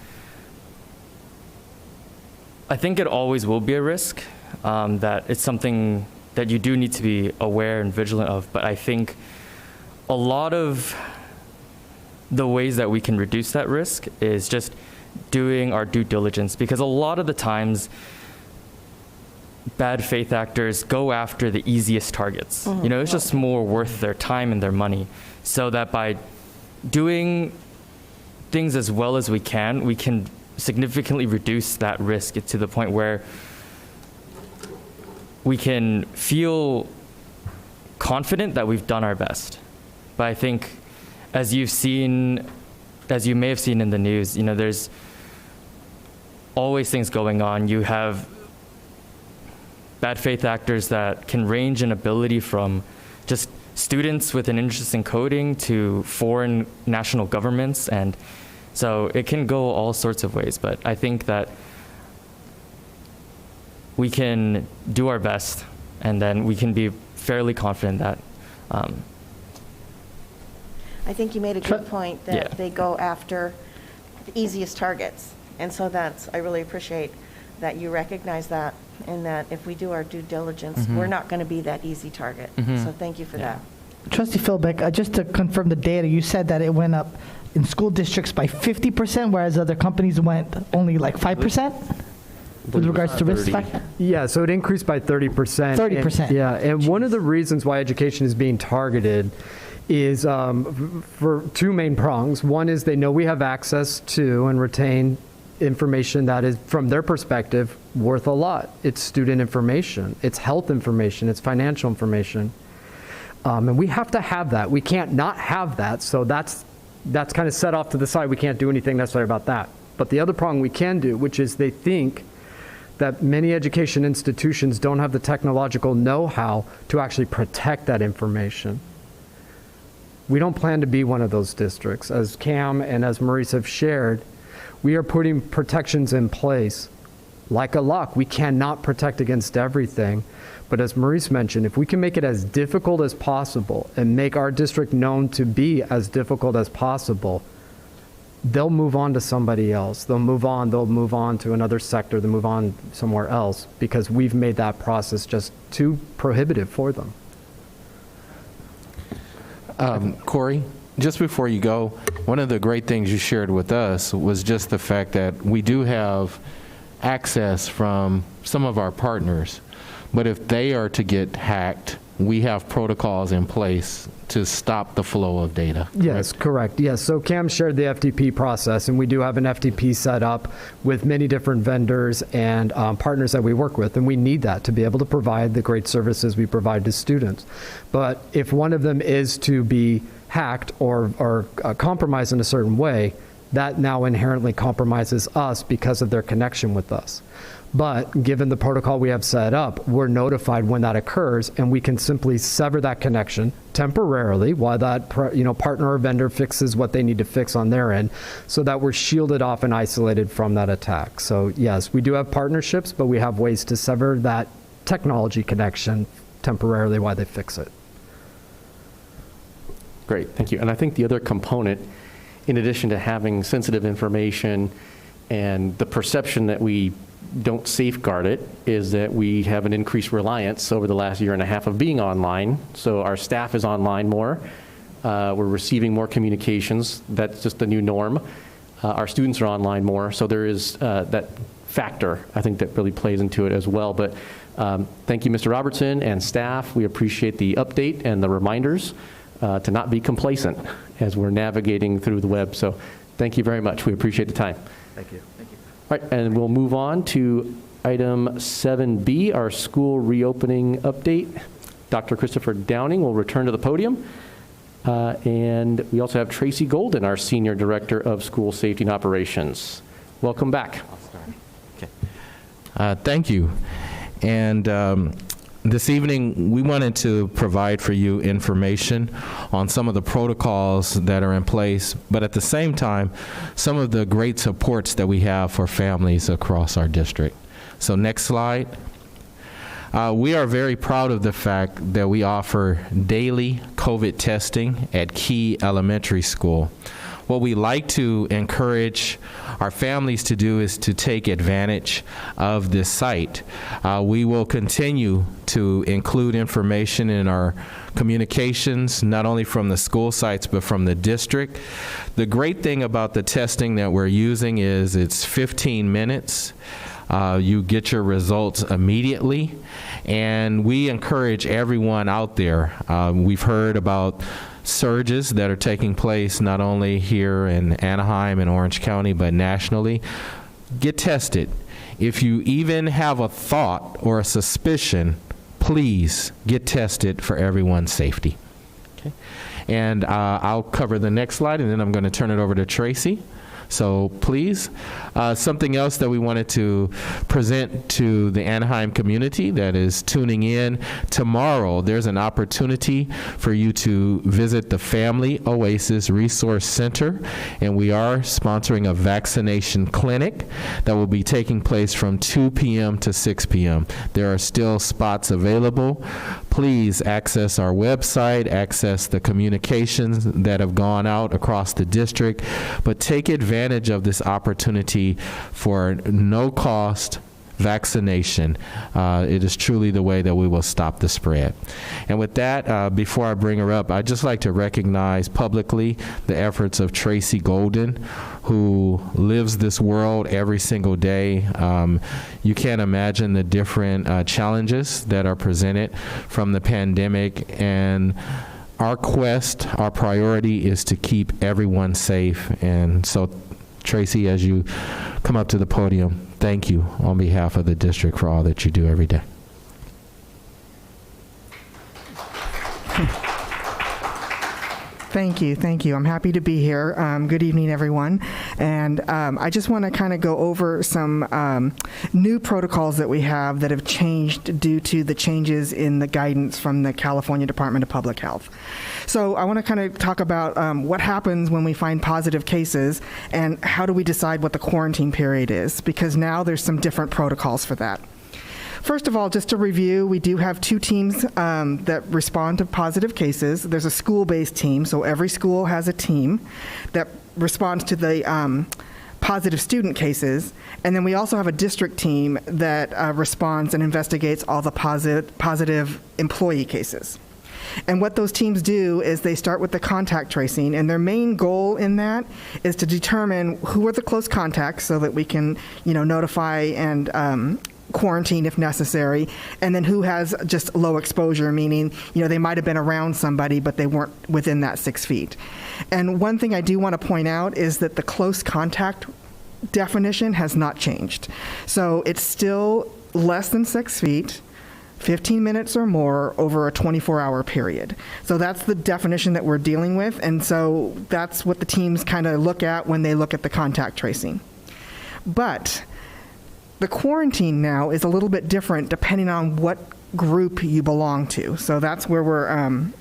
I think it always will be a risk, that it's something that you do need to be aware and vigilant of. But I think a lot of the ways that we can reduce that risk is just doing our due diligence, because a lot of the times bad faith actors go after the easiest targets. It's just more worth their time and their money. So that by doing things as well as we can significantly reduce that risk to the point where we can feel confident that we've done our best. But I think, as you may have seen in the news, there's always things going on. You have bad faith actors that can range in ability from just students with an interest in coding to foreign national governments. And so it can go all sorts of ways. But I think that we can do our best, and then we can be fairly confident that I think you made a good point that they go after the easiest targets. And so I really appreciate that you recognize that, and that if we do our due diligence, we're not going to be that easy target. So thank you for that. Trustee Philbeck, just to confirm the data, you said that it went up in school districts by 50%, whereas other companies went only like 5%? With regards to risk factor? Yeah, so it increased by 30%. 30%. Yeah, and one of the reasons why education is being targeted is for two main prongs. One is they know we have access to and retain information that is, from their perspective, worth a lot. It's student information, it's health information, it's financial information. And we have to have that. We can't not have that, so that's kind of set off to the side. We can't do anything necessarily about that. But the other prong we can do, which is they think that many education institutions don't have the technological know-how to actually protect that information. We don't plan to be one of those districts. As Cam and as Maurice have shared, we are putting protections in place. Like a lock, we cannot protect against everything. But as Maurice mentioned, if we can make it as difficult as possible and make our district known to be as difficult as possible, they'll move on to somebody else. They'll move on to another sector, they'll move on somewhere else, because we've made that process just too prohibitive for them. Corey, just before you go, one of the great things you shared with us was just the fact that we do have access from some of our partners. But if they are to get hacked, we have protocols in place to stop the flow of data. Yes, correct. Yes, so Cam shared the FTP process, and we do have an FTP set up with many different vendors and partners that we work with, and we need that to be able to provide the great services we provide to students. But if one of them is to be hacked or compromised in a certain way, that now inherently compromises us because of their connection with us. But given the protocol we have set up, we're notified when that occurs, and we can simply sever that connection temporarily while that partner or vendor fixes what they need to fix on their end, so that we're shielded off and isolated from that attack. So yes, we do have partnerships, but we have ways to sever that technology connection temporarily while they fix it. Great, thank you. And I think the other component, in addition to having sensitive information and the perception that we don't safeguard it, is that we have an increased reliance over the last year and a half of being online. So our staff is online more. We're receiving more communications. That's just the new norm. Our students are online more. So there is that factor, I think, that really plays into it as well. But thank you, Mr. Robertson and staff. We appreciate the update and the reminders to not be complacent as we're navigating through the web. So thank you very much. We appreciate the time. Thank you. All right, and we'll move on to item 7B, our school reopening update. Dr. Christopher Downing will return to the podium. And we also have Tracy Golden, our Senior Director of School Safety and Operations. Welcome back. Okay. Thank you. And this evening, we wanted to provide for you information on some of the protocols that are in place, but at the same time, some of the great supports that we have for families across our district. So next slide. We are very proud of the fact that we offer daily COVID testing at Key Elementary School. What we like to encourage our families to do is to take advantage of this site. We will continue to include information in our communications, not only from the school sites, but from the district. The great thing about the testing that we're using is it's 15 minutes. You get your results immediately, and we encourage everyone out there. We've heard about surges that are taking place not only here in Anaheim and Orange County, but nationally. Get tested. If you even have a thought or a suspicion, please get tested for everyone's safety. Okay. And I'll cover the next slide, and then I'm going to turn it over to Tracy. So please, something else that we wanted to present to the Anaheim community that is tuning in, tomorrow there's an opportunity for you to visit the Family Oasis Resource Center, and we are sponsoring a vaccination clinic that will be taking place from 2 p.m. to 6 p.m. There are still spots available. Please access our website, access the communications that have gone out across the district, but take advantage of this opportunity for no cost vaccination. It is truly the way that we will stop the spread. And with that, before I bring her up, I'd just like to recognize publicly the efforts of Tracy Golden, who lives this world every single day. You can't imagine the different challenges that are presented from the pandemic, and our quest, our priority is to keep everyone safe. And so, Tracy, as you come up to the podium, thank you on behalf of the district for all that you do every day. Thank you. Thank you. I'm happy to be here. Good evening, everyone. And I just want to kind of go over some new protocols that we have that have changed due to the changes in the guidance from the California Department of Public Health. So I want to kind of talk about what happens when we find positive cases and how do we decide what the quarantine period is, because now there's some different protocols for that. First of all, just to review, we do have two teams that respond to positive cases. There's a school-based team, so every school has a team that responds to the positive student cases. And then we also have a district team that responds and investigates all the positive employee cases. And what those teams do is they start with the contact tracing, and their main goal in that is to determine who are the close contacts so that we can, notify and quarantine if necessary, and then who has just low exposure, meaning, they might have been around somebody, but they weren't within that 6 feet. And one thing I do want to point out is that the close contact definition has not changed. So it's still less than 6 feet, 15 minutes or more over a 24-hour period. So that's the definition that we're dealing with, and so that's what the teams kind of look at when they look at the contact tracing. But the quarantine now is a little bit different depending on what group you belong to. So that's where we're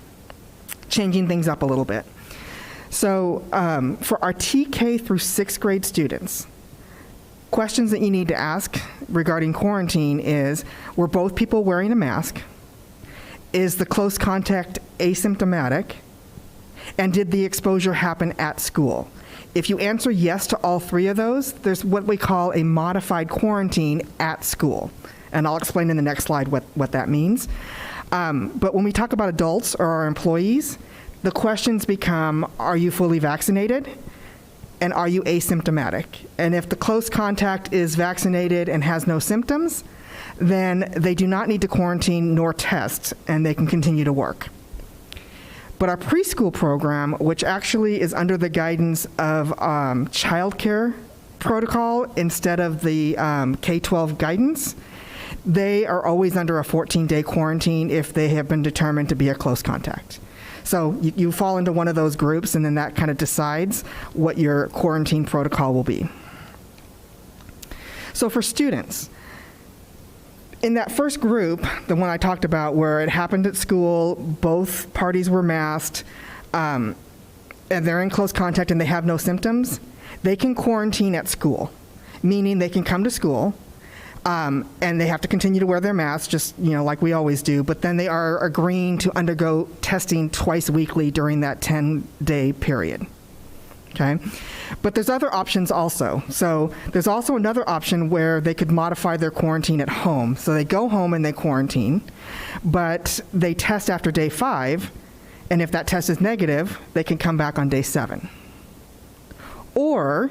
changing things up a little bit. So for our TK through 6th grade students, questions that you need to ask regarding quarantine is, were both people wearing a mask? Is the close contact asymptomatic? And did the exposure happen at school? If you answer yes to all 3 of those, there's what we call a modified quarantine at school. And I'll explain in the next slide what that means. But when we talk about adults or our employees, the questions become, are you fully vaccinated? And are you asymptomatic? And if the close contact is vaccinated and has no symptoms, then they do not need to quarantine nor test, and they can continue to work. But our preschool program, which actually is under the guidance of child care protocol instead of the K-12 guidance, they are always under a 14-day quarantine if they have been determined to be a close contact. So you fall into one of those groups, and then that kind of decides what your quarantine protocol will be. So for students, in that first group, the one I talked about where it happened at school, both parties were masked, and they're in close contact and they have no symptoms, they can quarantine at school, meaning they can come to school, and they have to continue to wear their masks, just like we always do, but then they are agreeing to undergo testing twice weekly during that 10-day period. Okay? But there's other options also. So there's also another option where they could modify their quarantine at home. So they go home and they quarantine, but they test after day 5, and if that test is negative, they can come back on day 7. Or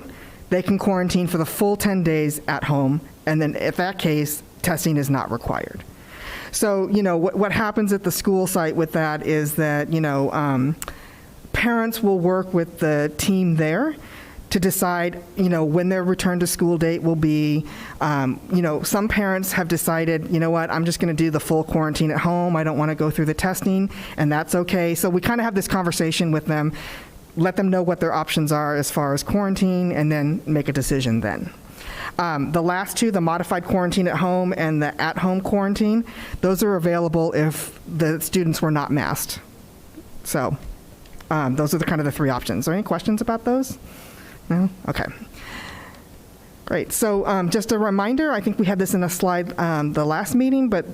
they can quarantine for the full 10 days at home, and then in that case, testing is not required. So, what happens at the school site with that is that, parents will work with the team there to decide, when their return to school date will be. Some parents have decided, I'm just going to do the full quarantine at home. I don't want to go through the testing, and that's okay. So we kind of have this conversation with them, let them know what their options are as far as quarantine, and then make a decision then. The last two, the modified quarantine at home and the at-home quarantine, those are available if the students were not masked. So those are the 3 options. Are there any questions about those? No? Okay. Great. So just a reminder, I think we had this in a slide the last meeting, but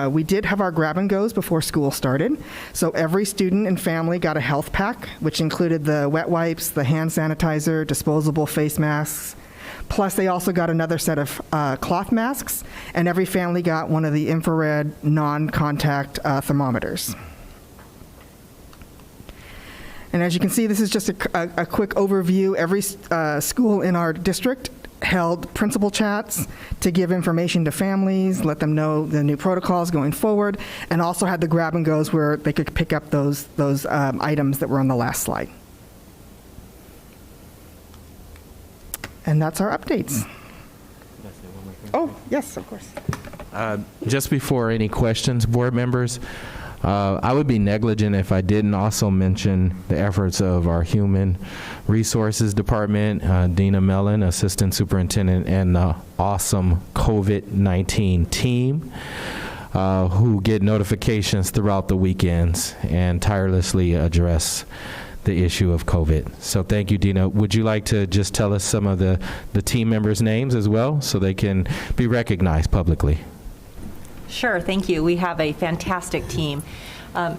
we did have our grab and goes before school started. So every student and family got a health pack, which included the wet wipes, the hand sanitizer, disposable face masks. Plus, they also got another set of cloth masks, and every family got one of the infrared non-contact thermometers. And as you can see, this is just a quick overview. Every school in our district held principal chats to give information to families, let them know the new protocols going forward, and also had the grab and goes where they could pick up those items that were on the last slide. And that's our updates. Oh, yes, of course. Just before any questions, board members, I would be negligent if I didn't also mention the efforts of our Human Resources Department, Dina Mellon, Assistant Superintendent, and the awesome COVID-19 team who get notifications throughout the weekends and tirelessly address the issue of COVID. So thank you, Dina. Would you like to just tell us some of the team members' names as well so they can be recognized publicly? Sure, thank you. We have a fantastic team.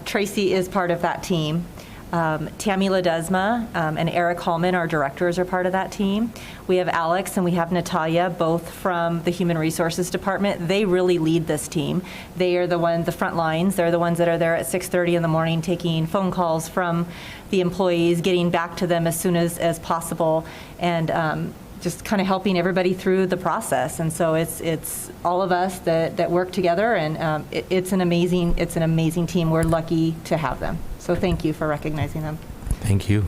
Tracy is part of that team. Tammy Ledesma and Eric Hallman, our directors, are part of that team. We have Alex and we have Natalia, both from the Human Resources Department. They really lead this team. They are the front lines. They're the ones that are there at 6:30 in the morning taking phone calls from the employees, getting back to them as soon as possible, and just kind of helping everybody through the process. And so it's all of us that work together, and it's an amazing team. We're lucky to have them. So thank you for recognizing them. Thank you.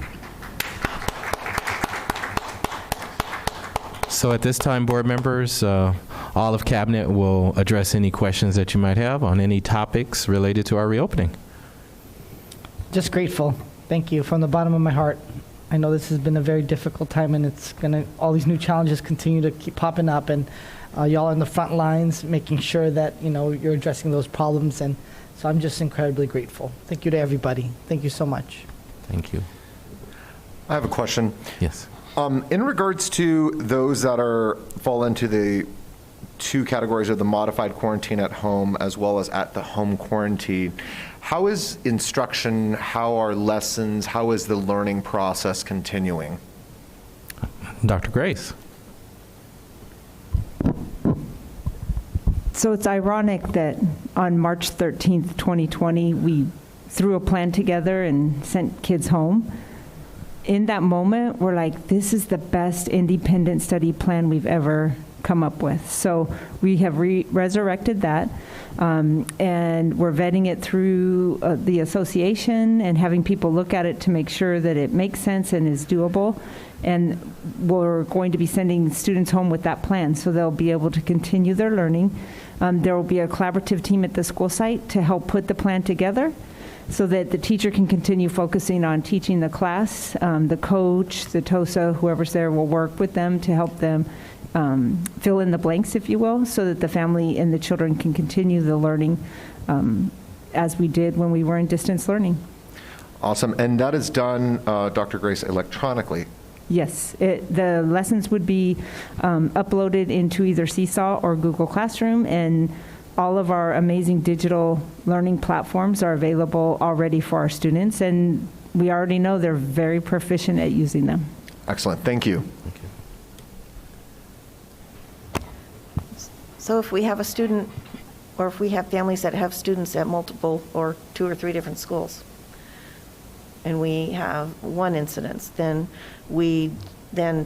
So at this time, board members, all of Cabinet will address any questions that you might have on any topics related to our reopening. Just grateful. Thank you from the bottom of my heart. I know this has been a very difficult time, and all these new challenges continue to keep popping up, and y'all are in the front lines making sure that, you're addressing those problems, and so I'm just incredibly grateful. Thank you to everybody. Thank you so much. Thank you. I have a question. Yes. In regards to those that fall into the two categories of the modified quarantine at home as well as at the home quarantine, how is instruction, how are lessons, how is the learning process continuing? Dr. Grace. So it's ironic that on March 13th, 2020, we threw a plan together and sent kids home. In that moment, we're like, this is the best independent study plan we've ever come up with. So we have resurrected that, and we're vetting it through the association and having people look at it to make sure that it makes sense and is doable. And we're going to be sending students home with that plan, so they'll be able to continue their learning. There will be a collaborative team at the school site to help put the plan together so that the teacher can continue focusing on teaching the class. The coach, the TOSA, whoever's there will work with them to help them fill in the blanks, if you will, so that the family and the children can continue the learning as we did when we were in distance learning. Awesome. And that is done, Dr. Grace, electronically? Yes. The lessons would be uploaded into either Seesaw or Google Classroom, and all of our amazing digital learning platforms are available already for our students, and we already know they're very proficient at using them. Excellent. Thank you. So if we have a student, or if we have families that have students at multiple or 2 or 3 different schools, and we have one incidence, then we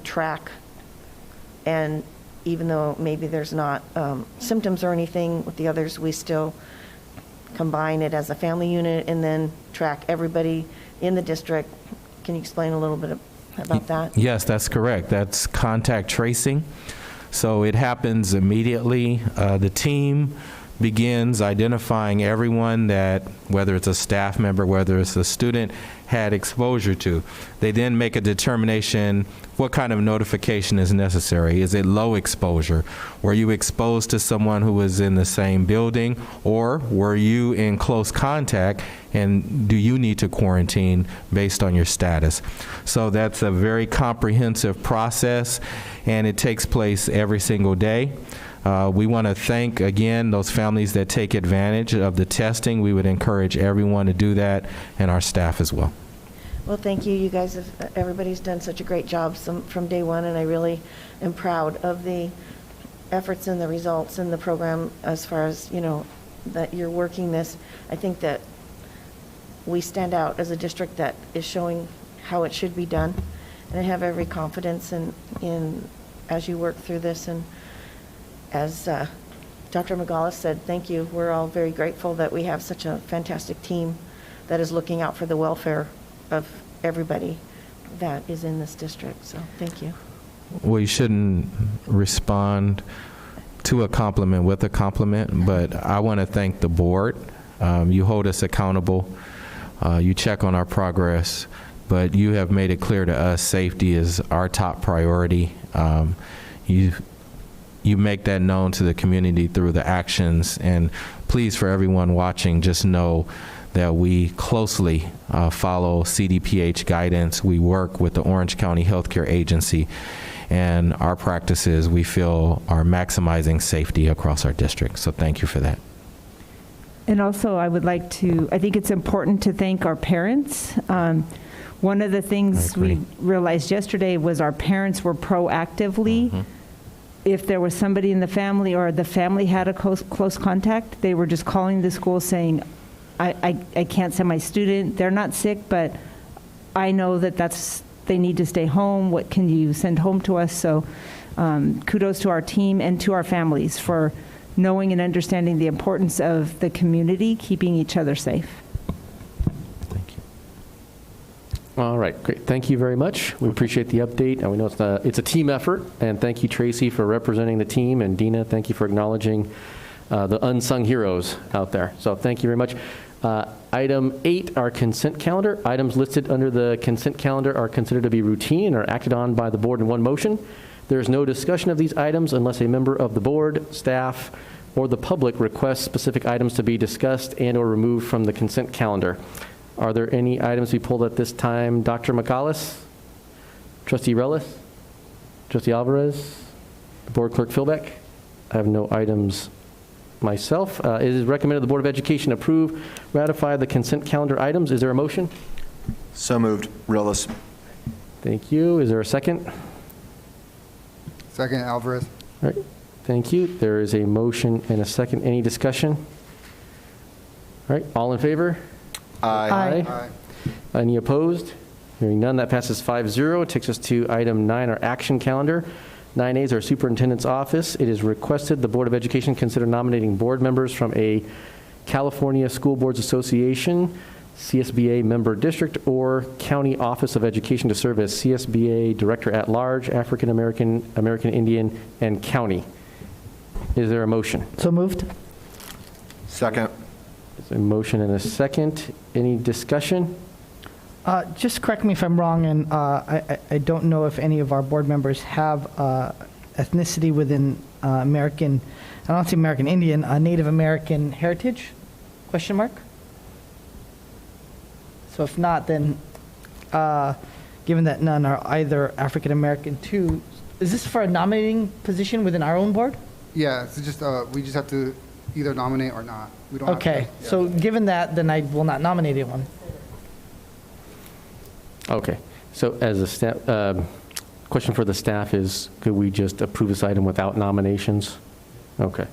track, and even though maybe there's not symptoms or anything with the others, we still combine it as a family unit and then track everybody in the district. Can you explain a little bit about that? Yes, that's correct. That's contact tracing. So it happens immediately. The team begins identifying everyone that, whether it's a staff member, whether it's a student, had exposure to. They then make a determination what kind of notification is necessary. Is it low exposure? Were you exposed to someone who was in the same building, or were you in close contact, and do you need to quarantine based on your status? So that's a very comprehensive process, and it takes place every single day. We want to thank, again, those families that take advantage of the testing. We would encourage everyone to do that, and our staff as well. Well, thank you. You guys everybody's done such a great job from day one, and I really am proud of the efforts and the results in the program as far as, that you're working this. I think that we stand out as a district that is showing how it should be done, and I have every confidence in as you work through this. And as Dr. McGaullis said, thank you. We're all very grateful that we have such a fantastic team that is looking out for the welfare of everybody that is in this district. So thank you. Well, you shouldn't respond to a compliment with a compliment, but I want to thank the board. You hold us accountable. You check on our progress, but you have made it clear to us safety is our top priority. You make that known to the community through the actions, and please, for everyone watching, just know that we closely follow CDPH guidance. We work with the Orange County Healthcare Agency, and our practices, we feel, are maximizing safety across our district. So thank you for that. And also, I would like to, I think it's important to thank our parents. One of the things we realized yesterday was our parents were proactively, if there was somebody in the family or the family had a close contact, they were just calling the school saying, I can't send my student, they're not sick, but I know that they need to stay home, what can you send home to us? So kudos to our team and to our families for knowing and understanding the importance of the community, keeping each other safe. Thank you. All right, great. Thank you very much. We appreciate the update, and we know it's a team effort. And thank you, Tracy, for representing the team, and Dina, thank you for acknowledging the unsung heroes out there. So thank you very much. Item 8, our consent calendar. Items listed under the consent calendar are considered to be routine and are acted on by the board in one motion. There is no discussion of these items unless a member of the board, staff, or the public requests specific items to be discussed and or removed from the consent calendar. Are there any items to be pulled at this time? Dr. McAuliffe? Trustee Relis? Trustee Alvarez? Board Clerk Philbeck? I have no items myself. It is recommended the Board of Education approve, ratify the consent calendar items. Is there a motion? So moved. Relis. Thank you. Is there a second? Second, Alvarez. All right. Thank you. There is a motion and a second. Any discussion? All right. All in favor? Aye. Aye. Any opposed? Hearing none, that passes 5-0. It takes us to item 9, our action calendar. 9A is our superintendent's office. It is requested the Board of Education consider nominating board members from a California School Boards Association, CSBA member district, or County Office of Education to serve as CSBA Director at Large, African American, American Indian, and County. Is there a motion? So moved. Second. There's a motion and a second. Any discussion? Just correct me if I'm wrong, and I don't know if any of our board members have ethnicity within American, I don't say American Indian, Native American heritage, question mark? So if not, then given that none are either African American too, is this for a nominating position within our own board? Yeah, it's just we just have to either nominate or not. We don't. Okay, have to, yeah. so given that, then I will not nominate anyone. Okay. So as a staff, question for the staff is, could we just approve this item without nominations? Okay.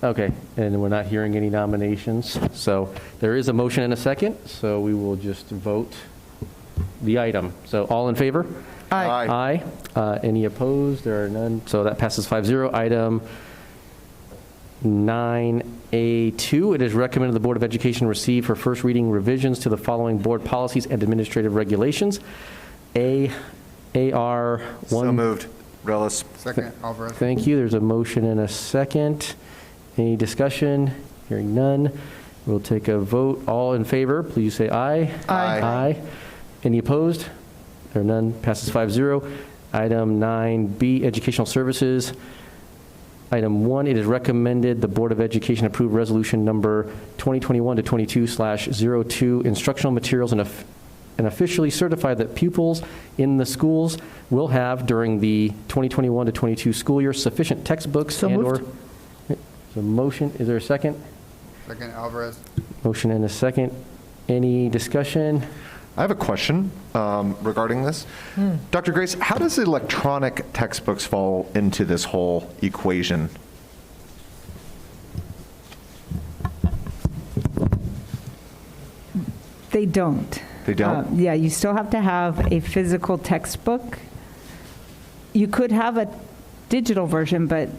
Okay, and we're not hearing any nominations. So there is a motion and a second, so we will just vote the item. So all in favor? Aye. Aye. Any opposed? There are none. So that passes 5-0. Item 9A2, it is recommended the Board of Education receive for first reading revisions to the following board policies and administrative regulations. AR 1. So moved. Relis. Second, Alvarez. Thank you. There's a motion and a second. Any discussion? Hearing none. We'll take a vote. All in favor, please say aye. Aye. Aye. Any opposed? There are none. Passes 5-0. Item 9B, Educational Services. Item 1, it is recommended the Board of Education approve resolution number 2021-22/02, instructional materials, and officially certify that pupils in the schools will have during the 2021-22 school year sufficient textbooks So and/or. moved. So motion, is there a second? Second, Alvarez. Motion and a second. Any discussion? I have a question regarding this. Dr. Grace, how does electronic textbooks fall into this whole equation? They don't. They don't? Yeah, you still have to have a physical textbook. You could have a digital version, but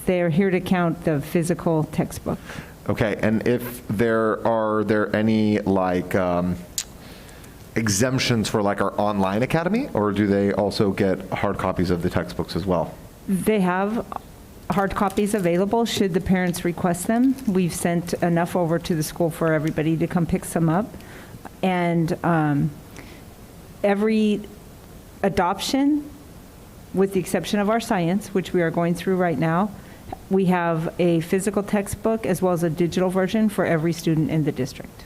they're here to count the physical textbook. Okay, and if are there any like exemptions for like our online academy, or do they also get hard copies of the textbooks as well? They have hard copies available should the parents request them. We've sent enough over to the school for everybody to come pick some up. And every adoption, with the exception of our science, which we are going through right now, we have a physical textbook as well as a digital version for every student in the district.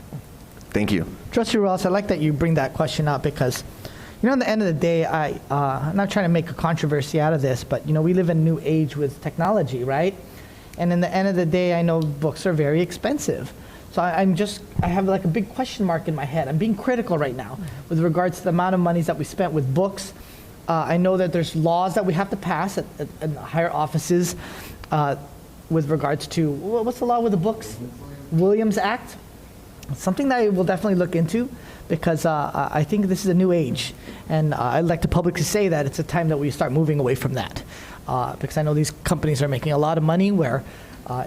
Thank you. Trustee Ross, I like that you bring that question up because, you know, at the end of the day, I'm not trying to make a controversy out of this, but, you know, we live in a new age with technology, right? And in the end of the day, I know books are very expensive. So I have like a big question mark in my head. I'm being critical right now with regards to the amount of monies that we spent with books. I know that there's laws that we have to pass at higher offices with regards to, what's the law with the books? Williams Act. Something that I will definitely look into, because I think this is a new age. And I'd like to publicly say that it's a time that we start moving away from that. Because I know these companies are making a lot of money where,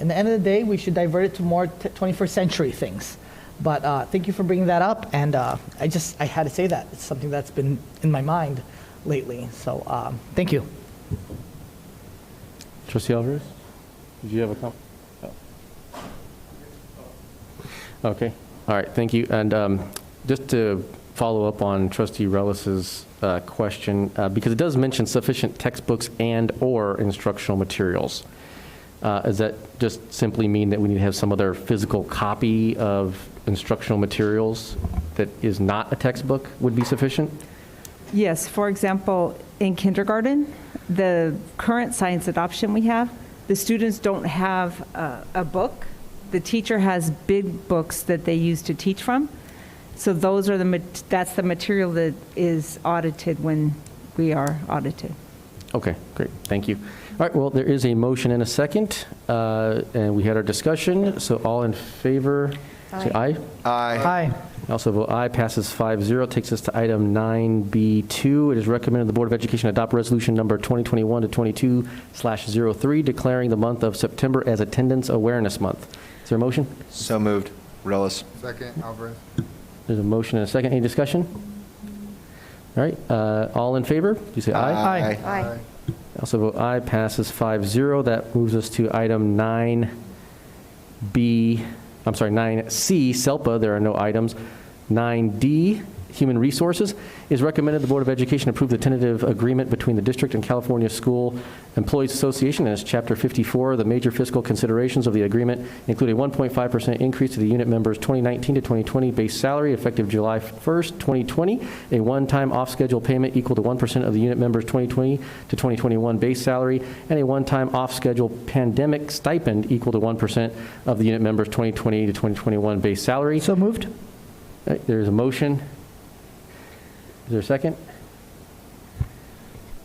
in the end of the day, we should divert it to more 21st century things. But thank you for bringing that up. And I had to say that. It's something that's been in my mind lately. So thank you. Trustee Alvarez, did you have a comment? Oh. Okay. All right. Thank you. And just to follow up on Trustee Relis's question, because it does mention sufficient textbooks and/or instructional materials. Does that just simply mean that we need to have some other physical copy of instructional materials that is not a textbook would be sufficient? Yes. For example, in kindergarten, the current science adoption we have, the students don't have a book. The teacher has big books that they use to teach from. So those are that's the material that is audited when we are audited. Okay, great. Thank you. All right, well, there is a motion and a second, and we had our discussion. So all in favor, say aye. Aye. Aye. I also vote aye, passes 5-0. Takes us to item 9B2. It is recommended the Board of Education adopt resolution number 2021-22/03, declaring the month of September as Attendance Awareness Month. Is there a motion? So moved. Relis. Second, Alvarez. There's a motion and a second. Any discussion? All right, all in favor, please say aye. Aye. Aye. I also vote aye, passes 5-0. That moves us to item 9C, SELPA, there are no items. 9D, Human Resources. It is recommended the Board of Education approve the tentative agreement between the district and California School Employees Association, and it's Chapter 54. The major fiscal considerations of the agreement include a 1.5% increase to the unit members' 2019 to 2020 base salary effective July 1st, 2020, a one-time off-schedule payment equal to 1% of the unit members' 2020 to 2021 base salary, and a one-time off-schedule pandemic stipend equal to 1% of the unit members' 2020 to 2021 base salary. So moved. All right, there's a motion. Is there a second?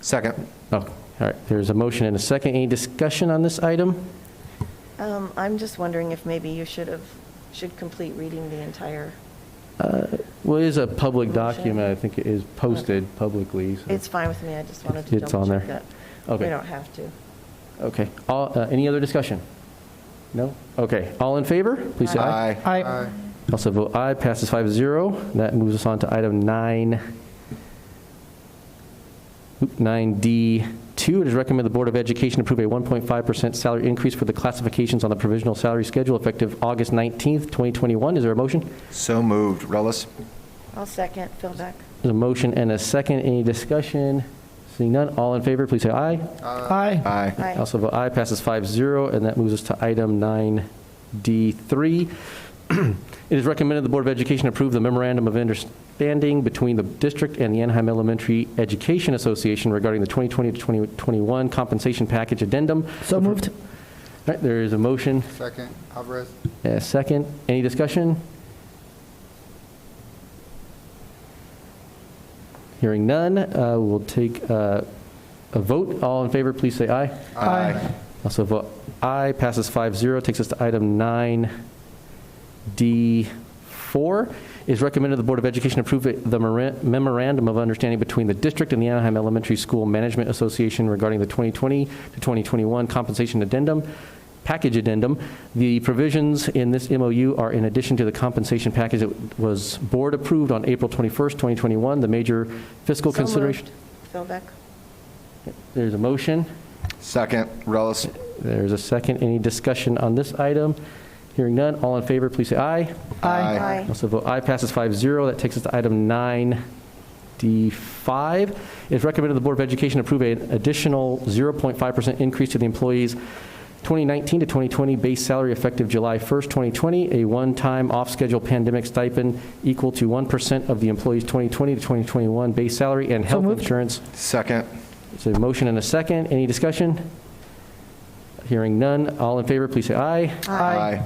Second. Oh, all right. There's a motion and a second. Any discussion on this item? I'm just wondering if maybe you should complete reading the entire. Well, it is a public document. I think it is posted publicly. So It's fine with me. I just wanted to It's on double check there. that. Okay. We don't have to. Okay. Any other discussion? No? Okay. All in favor? Please say aye. Aye. Aye. Also vote aye. Passes 5-0. That moves us on to item 9D2. It is recommended the Board of Education approve a 1.5% salary increase for the classifications on the provisional salary schedule effective August 19th, 2021. Is there a motion? So moved. Relis. I'll second. Philbeck. There's a motion and a second. Any discussion? Seeing none, all in favor, please say aye. Aye. Aye. Aye. I also vote aye, passes 5-0, and that moves us to item 9D3. It is recommended the Board of Education approve the memorandum of understanding between the district and the Anaheim Elementary Education Association regarding the 2020 to 2021 compensation package addendum. So moved. All right, there is a motion, Second, Alvarez. a second. Any discussion? Hearing none, we'll take a vote. All in favor, please say aye. Aye. Also vote aye, passes 5-0, takes us to item 9D4. It is recommended the Board of Education approve the memorandum of understanding between the district and the Anaheim Elementary School Management Association regarding the 2020 to 2021 compensation addendum, package addendum. The provisions in this MOU are in addition to the compensation package that was board approved on April 21st, 2021. The major fiscal So consideration. moved. Philbeck. There's a motion. Second. Relis. There's a second. Any discussion on this item? Hearing none, all in favor, please say aye. Aye. Aye. Also vote aye, passes 5-0. That takes us to item 9D5. It is recommended the Board of Education approve an additional 0.5% increase to the employees' 2019 to 2020 base salary effective July 1st, 2020, a one-time off-schedule pandemic stipend equal to 1% of the employees' 2020 to 2021 base salary and health moved. insurance. Second. It's a motion and a second. Any discussion? Hearing none, all in favor, please say aye. Aye.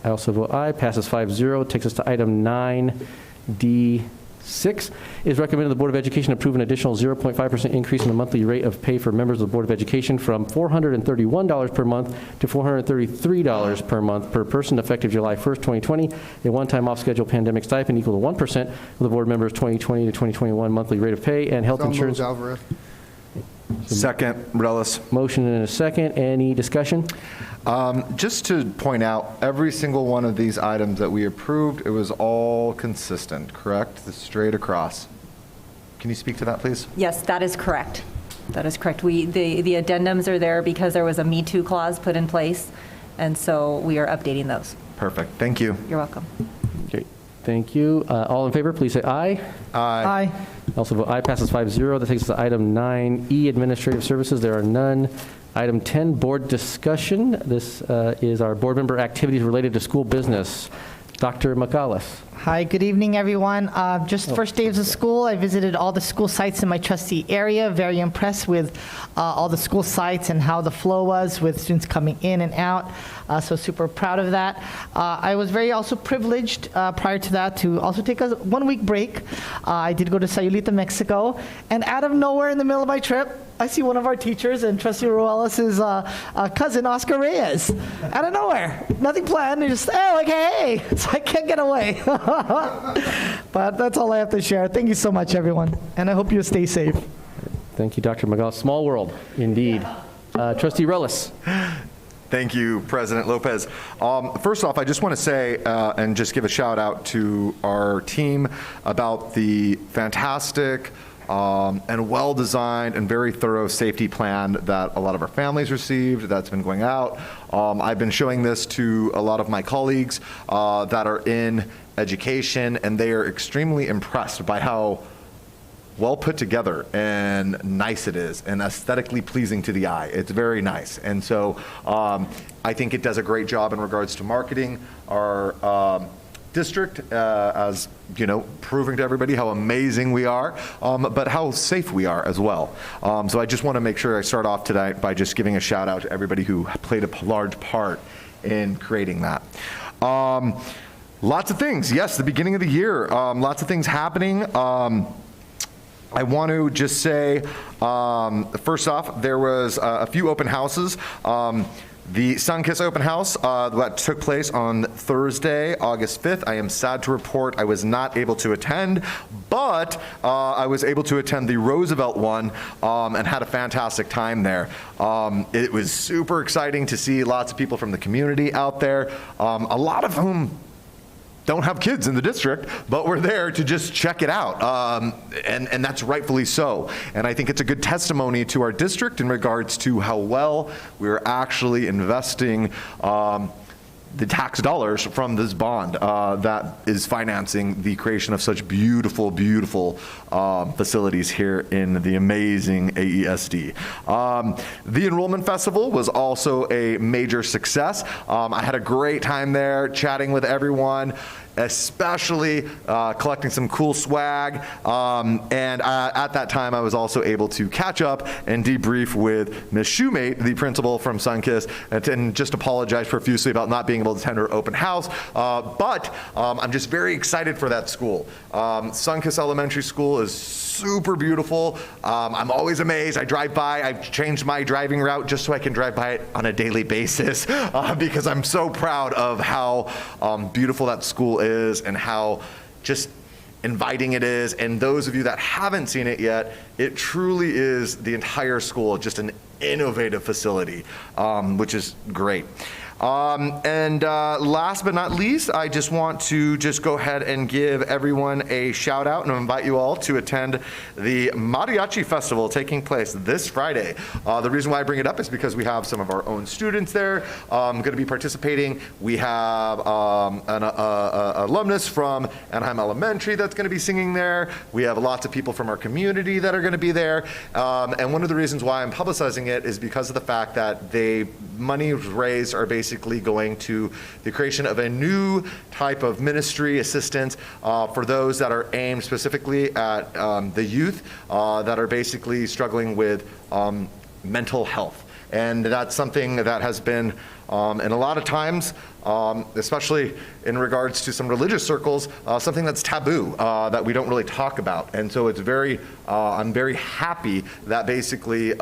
I also vote aye. Passes 5-0. Takes us to item 9D6. It is recommended the Board of Education approve an additional 0.5% increase in the monthly rate of pay for members of the Board of Education from $431 per month to $433 per month per person effective July 1st, 2020. A one-time off-schedule pandemic stipend equal to 1% of the board members' 2020 to 2021 monthly rate of pay and health insurance. Alvarez. Second, Relis. Motion and a second. Any discussion? Just to point out, every single one of these items that we approved, it was all consistent, correct? Straight across. Can you speak to that, please? Yes, that is correct. That is correct. The addendums are there because there was a Me Too clause put in place, and so we are updating those. Perfect. Thank you. You're welcome. Okay. Thank you. All in favor, please say aye. Aye. Also vote aye. Passes 5-0. That takes us to item 9E, Administrative Services. There are none. Item 10, Board Discussion. This is our board member activities related to school business. Dr. McAuliffe. Hi, good evening, everyone. Just first days of school, I visited all the school sites in my trustee area. Very impressed with all the school sites and how the flow was with students coming in and out. So super proud of that. I was very also privileged prior to that to also take a 1-week break. I did go to Sayulita, Mexico, and out of nowhere in the middle of my trip, I see one of our teachers and Trustee Ruelas' cousin, Oscar Reyes, out of nowhere. Nothing planned. They just, oh, like, hey, so I can't get away. But that's all I have to share. Thank you so much, everyone, and I hope you stay safe. Thank you, Dr. McAuliffe. Small world, indeed. Trustee Relis. Thank you, President Lopez. First off, I just want to say and just give a shout out to our team about the fantastic and well-designed and very thorough safety plan that a lot of our families received that's been going out. I've been showing this to a lot of my colleagues that are in education, and they are extremely impressed by how well put together and nice it is and aesthetically pleasing to the eye. It's very nice. And so I think it does a great job in regards to marketing our district, as you know, proving to everybody how amazing we are, but how safe we are as well. So I just want to make sure I start off tonight by just giving a shout out to everybody who played a large part in creating that. Lots of things. Yes, the beginning of the year, lots of things happening. I want to just say, first off, there was a few open houses. The Sunkiss open house that took place on Thursday, August 5th. I am sad to report I was not able to attend, but I was able to attend the Roosevelt one and had a fantastic time there. It was super exciting to see lots of people from the community out there, a lot of whom don't have kids in the district, but we're there to just check it out, and that's rightfully so. And I think it's a good testimony to our district in regards to how well we're actually investing the tax dollars from this bond that is financing the creation of such beautiful, beautiful facilities here in the amazing AESD. The Enrollment Festival was also a major success. I had a great time there chatting with everyone, especially collecting some cool swag. And at that time, I was also able to catch up and debrief with Ms. Shoemate, the principal from Sunkiss, and just apologize profusely about not being able to attend her open house. But I'm just very excited for that school. Sunkiss Elementary School is super beautiful. I'm always amazed. I drive by. I've changed my driving route just so I can drive by it on a daily basis because I'm so proud of how beautiful that school is and how just inviting it is. And those of you that haven't seen it yet, it truly is the entire school, just an innovative facility, which is great. And last but not least, I just want to just go ahead and give everyone a shout out and invite you all to attend the Mariachi Festival taking place this Friday. The reason why I bring it up is because we have some of our own students there going to be participating. We have an alumnus from Anaheim Elementary that's going to be singing there. We have lots of people from our community that are going to be there. And one of the reasons why I'm publicizing it is because of the fact that the money raised are basically going to the creation of a new type of ministry assistance for those that are aimed specifically at the youth that are basically struggling with mental health. And that's something that has been, and a lot of times, especially in regards to some religious circles, something that's taboo, that we don't really talk about. And so it's very, I'm very happy that basically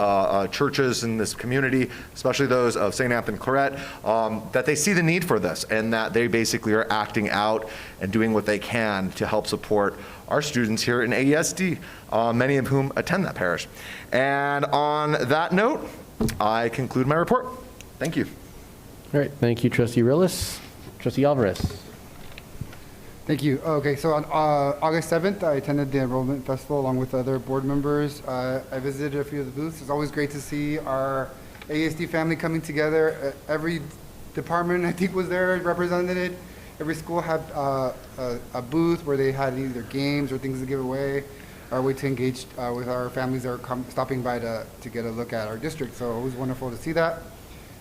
churches in this community, especially those of St. Anthony Claret, that they see the need for this and that they basically are acting out and doing what they can to help support our students here in AESD, many of whom attend that parish. And on that note, I conclude my report. Thank you. All right, thank you, Trustee Rillis. Trustee Alvarez. Thank you. Okay, so on August 7th, I attended the Enrollment Festival along with other board members. I visited a few of the booths. It's always great to see our AESD family coming together. Every department, I think, was there represented. Every school had a booth where they had either games or things to give away, or a way to engage with our families that are stopping by to get a look at our district. So it was wonderful to see that.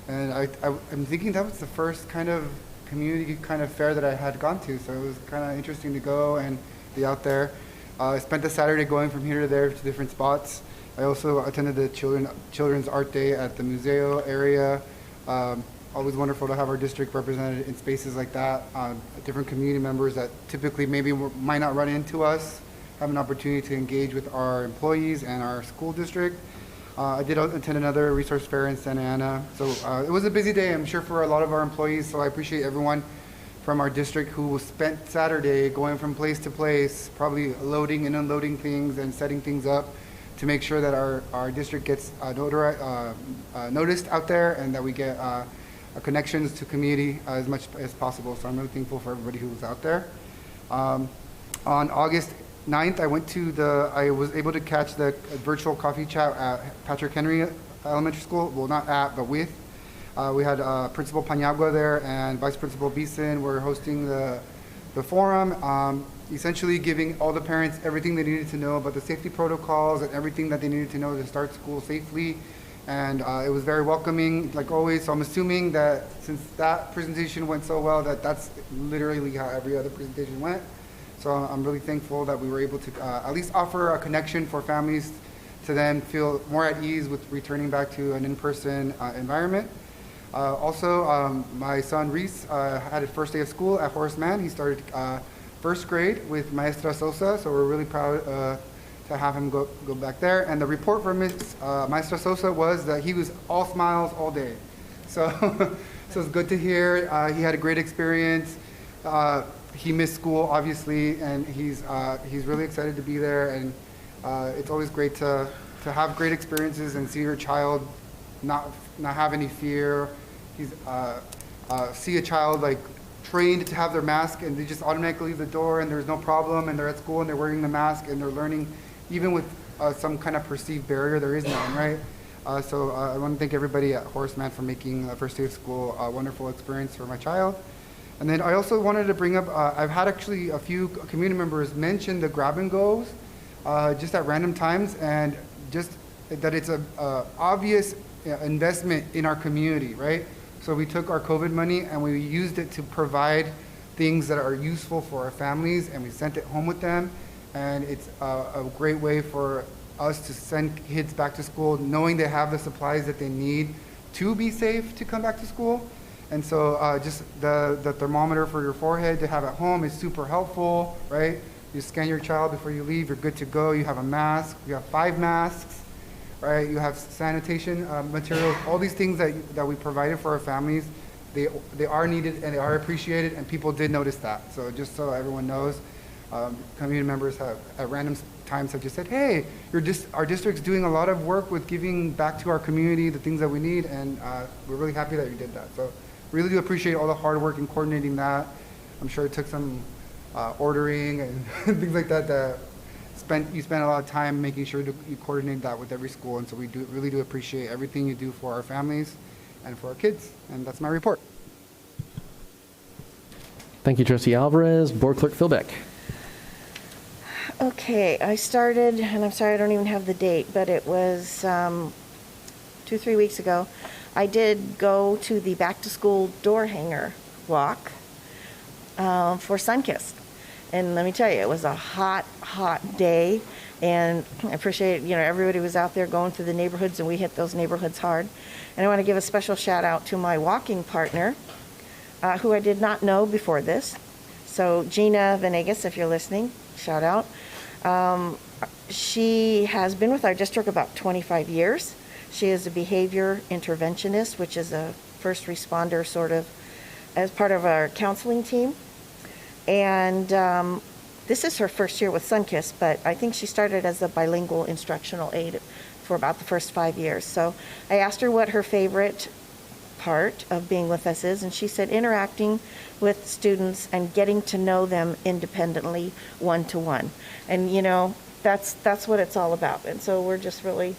And I'm thinking that was the first kind of community kind of fair that I had gone to. So it was kind of interesting to go and be out there. I spent the Saturday going from here to there to different spots. I also attended the Children's Art Day at the Museo area. Always wonderful to have our district represented in spaces like that. Different community members that typically maybe might not run into us have an opportunity to engage with our employees and our school district. I did attend another resource fair in Santa Ana. So it was a busy day, I'm sure, for a lot of our employees. So I appreciate everyone from our district who spent Saturday going from place to place, probably loading and unloading things and setting things up to make sure that our district gets noticed out there and that we get connections to community as much as possible. So I'm really thankful for everybody who was out there. On August 9th, I was able to catch the virtual coffee chat at Patrick Henry Elementary School. Well, not at, but with. We had Principal Paniagua there and Vice Principal Beeson were hosting the forum, essentially giving all the parents everything they needed to know about the safety protocols and everything that they needed to know to start school safely. And it was very welcoming, like always. So I'm assuming that since that presentation went so well, that's literally how every other presentation went. So I'm really thankful that we were able to at least offer a connection for families to then feel more at ease with returning back to an in-person environment. Also, my son Reese had his first day of school at Horace Mann. He started first grade with Maestra Sosa, so we're really proud to have him go back there. And the report from Maestra Sosa was that he was all smiles all day. So, so it's good to hear. He had a great experience. He missed school, obviously, and he's really excited to be there. And it's always great to have great experiences and see your child not have any fear. See a child like trained to have their mask and they just automatically leave the door and there's no problem and they're at school and they're wearing the mask and they're learning, even with some kind of perceived barrier, there is none, right? So I want to thank everybody at Horace Mann for making the first day of school a wonderful experience for my child. And then I also wanted to bring up, I've had actually a few community members mention the grab and goes just at random times, and just that it's a obvious investment in our community, right? So we took our COVID money and we used it to provide things that are useful for our families, and we sent it home with them. And it's a great way for us to send kids back to school knowing they have the supplies that they need to be safe to come back to school. And so just the thermometer for your forehead to have at home is super helpful, right? You scan your child before you leave, you're good to go. You have a mask, you have 5 masks, right? You have sanitation materials, all these things that we provided for our families. They are needed and they are appreciated, and people did notice that. So just so everyone knows, community members have at random times have just said, hey, our district's doing a lot of work with giving back to our community the things that we need, and we're really happy that you did that. So really do appreciate all the hard work in coordinating that. I'm sure it took some ordering and things like that you spent a lot of time making sure you coordinate that with every school, and so we really do appreciate everything you do for our families and for our kids. And that's my report. Thank you, Trustee Alvarez. Board Clerk Philbeck. Okay, I started, and I'm sorry I don't even have the date, but it was 2-3 weeks ago. I did go to the back to school door hanger walk for Sunkist. And let me tell you, it was a hot, hot day. And I appreciate, everybody was out there going through the neighborhoods, and we hit those neighborhoods hard. And I want to give a special shout out to my walking partner, who I did not know before this. So Gina Venegas, if you're listening, shout out. She has been with our district about 25 years. She is a behavior interventionist, which is a first responder sort of as part of our counseling team. And this is her first year with Sunkist, but I think she started as a bilingual instructional aide for about the first 5 years. So I asked her what her favorite part of being with us is, and she said interacting with students and getting to know them independently, one-to-one. And that's what it's all about. And so we're just really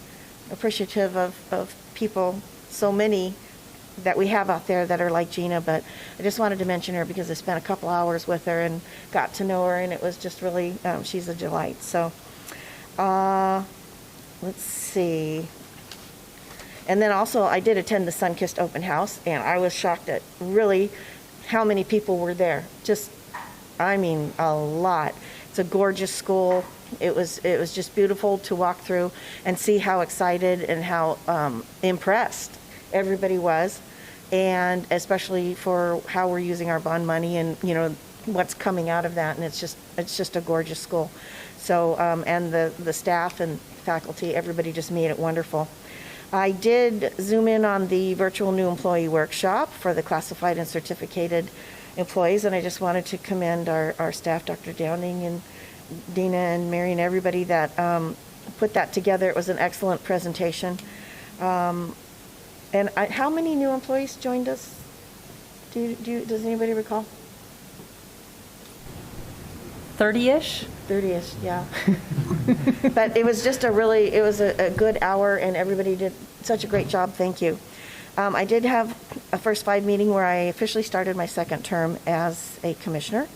appreciative of people, so many that we have out there that are like Gina, but I just wanted to mention her because I spent a couple hours with her and got to know her, and it was just really, she's a delight. So let's see. And then also I did attend the Sunkist open house, and I was shocked at really how many people were there. Just, I mean, a lot. It's a gorgeous school. It was just beautiful to walk through and see how excited and how impressed everybody was, and especially for how we're using our bond money and what's coming out of that. And it's just a gorgeous school. So and the staff and faculty, everybody just made it wonderful. I did zoom in on the virtual new employee workshop for the classified and certificated employees, and I just wanted to commend our staff, Dr. Downing and Dina and Mary and everybody that put that together. It was an excellent presentation. And how many new employees joined us? Does anybody recall? 30-ish? 30-ish, yeah. But it was just a good hour, and everybody did such a great job. Thank you. I did have a first 5 meeting where I officially started my second term as a commissioner.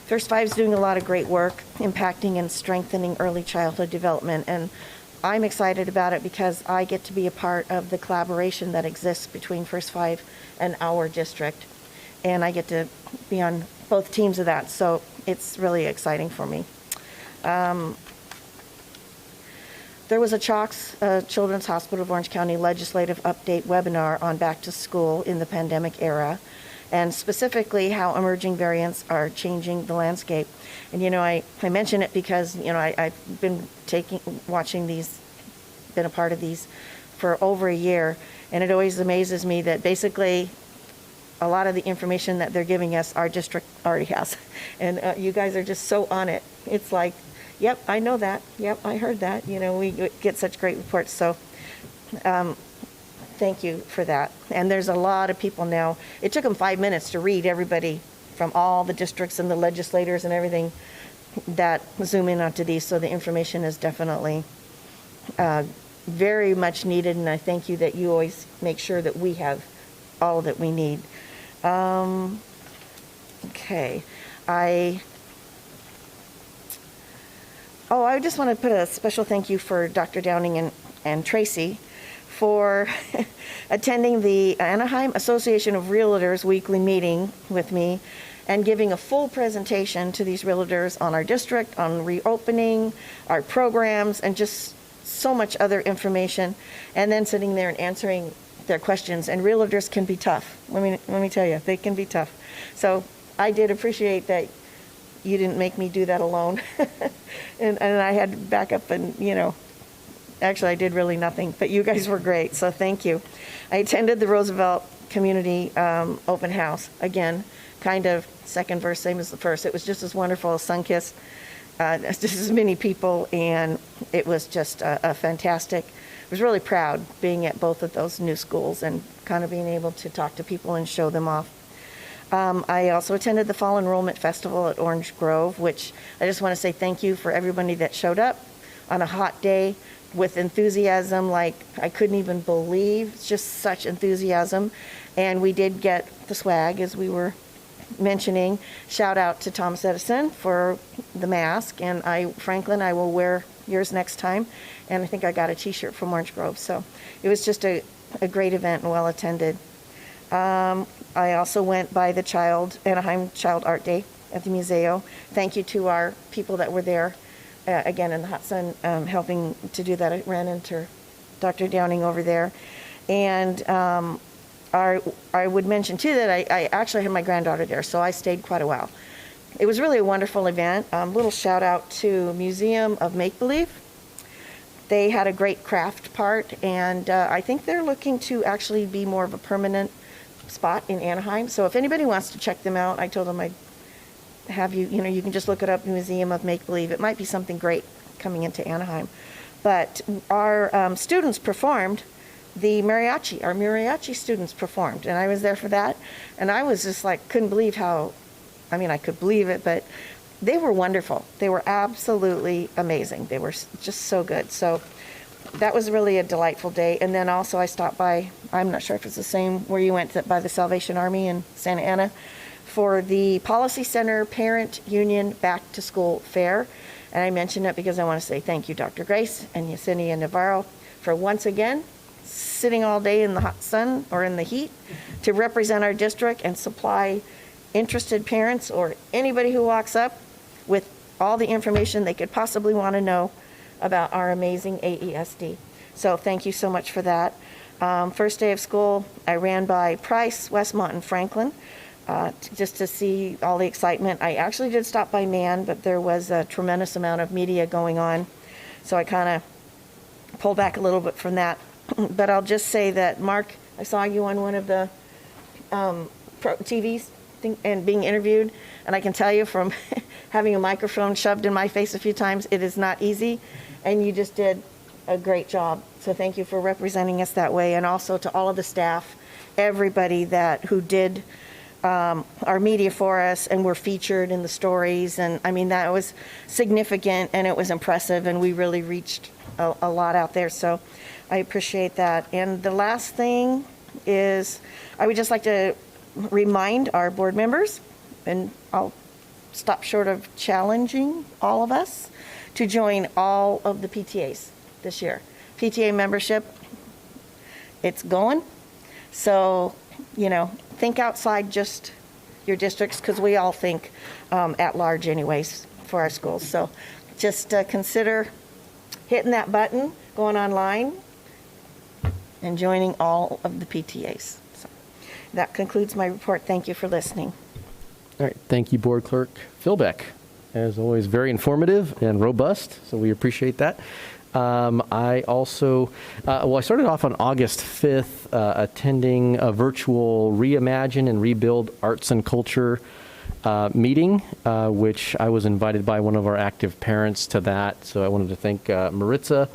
First 5 is doing a lot of great work, impacting and strengthening early childhood development, and I'm excited about it because I get to be a part of the collaboration that exists between First 5 and our district, and I get to be on both teams of that, so it's really exciting for me. There was a CHOCS, Children's Hospital of Orange County Legislative Update webinar on back to school in the pandemic era, and specifically how emerging variants are changing the landscape. And I mention it because I've been watching these, been a part of these for over a year, and it always amazes me that basically a lot of the information that they're giving us, our district already has, and you guys are just so on it. It's like, yep, I know that. Yep, I heard that. We get such great reports. So thank you for that. And there's a lot of people now. It took them 5 minutes to read everybody from all the districts and the legislators and everything that zoom in onto these. So the information is definitely very much needed. And I thank you that you always make sure that we have all that we need. Okay. I just want to put a special thank you for Dr. Downing and Tracy for attending the Anaheim Association of Realtors weekly meeting with me and giving a full presentation to these realtors on our district, on reopening, our programs, and just so much other information, and then sitting there and answering their questions. And realtors can be tough. Let me tell you, they can be tough. So I did appreciate that you didn't make me do that alone. and I had backup, and actually I did really nothing, but you guys were great, so thank you. I attended the Roosevelt Community open house. Again, kind of second verse, same as the first. It was just as wonderful as Sunkist, just as many people, and it was just a fantastic. I was really proud being at both of those new schools and kind of being able to talk to people and show them off. I also attended the Fall Enrollment Festival at Orange Grove, which I just want to say thank you for everybody that showed up on a hot day with enthusiasm like I couldn't even believe. It's just such enthusiasm. And we did get the swag, as we were mentioning. Shout out to Thomas Edison for the mask. And Franklin, I will wear yours next time. And I think I got a t-shirt from Orange Grove. So it was just a great event and well attended. I also went by the Anaheim Child Art Day at the Museo. Thank you to our people that were there again, in the hot sun, helping to do that. I ran into Dr. Downing over there. And I would mention, too, that I actually had my granddaughter there, so I stayed quite a while. It was really a wonderful event. Little shout out to Museum of Make-Believe. They had a great craft part, and I think they're looking to actually be more of a permanent spot in Anaheim. So if anybody wants to check them out, I told them I'd have you, you can just look it up, Museum of Make-Believe. It might be something great coming into Anaheim. But our students performed our mariachi students performed, and I was there for that. And I was just like, couldn't believe I could believe it, but they were wonderful. They were absolutely amazing. They were just so good. So that was really a delightful day. And then also I stopped by, I'm not sure if it's the same where you went, by the Salvation Army in Santa Ana for the Policy Center Parent Union Back to School Fair. And I mention it because I want to say thank you, Dr. Grace and Yesenia Navarro, for once again sitting all day in the hot sun or in the heat to represent our district and supply interested parents or anybody who walks up with all the information they could possibly want to know about our amazing AESD. So thank you so much for that. First day of school, I ran by Price, Westmont, and Franklin just to see all the excitement. I actually did stop by Mann, but there was a tremendous amount of media going on, so I kind of pulled back a little bit from that. But I'll just say that, Mark, I saw you on one of the TVs and being interviewed, and I can tell you from having a microphone shoved in my face a few times, it is not easy, and you just did a great job. So thank you for representing us that way, and also to all of the staff, everybody who did our media for us and were featured in the stories. And I mean, that was significant and it was impressive, and we really reached a lot out there. So I appreciate that. And the last thing is I would just like to remind our board members, and I'll stop short of challenging all of us, to join all of the PTAs this year. PTA membership, it's going. So, think outside just your districts, because we all think at large anyways for our schools. So just consider hitting that button, going online, and joining all of the PTAs. So that concludes my report. Thank you for listening. All right. Thank you, Board Clerk Philbeck. As always, very informative and robust, so we appreciate that. I also, I started off on August 5th attending a virtual Reimagine and Rebuild Arts and Culture meeting, which I was invited by one of our active parents to that. So I wanted to thank Maritza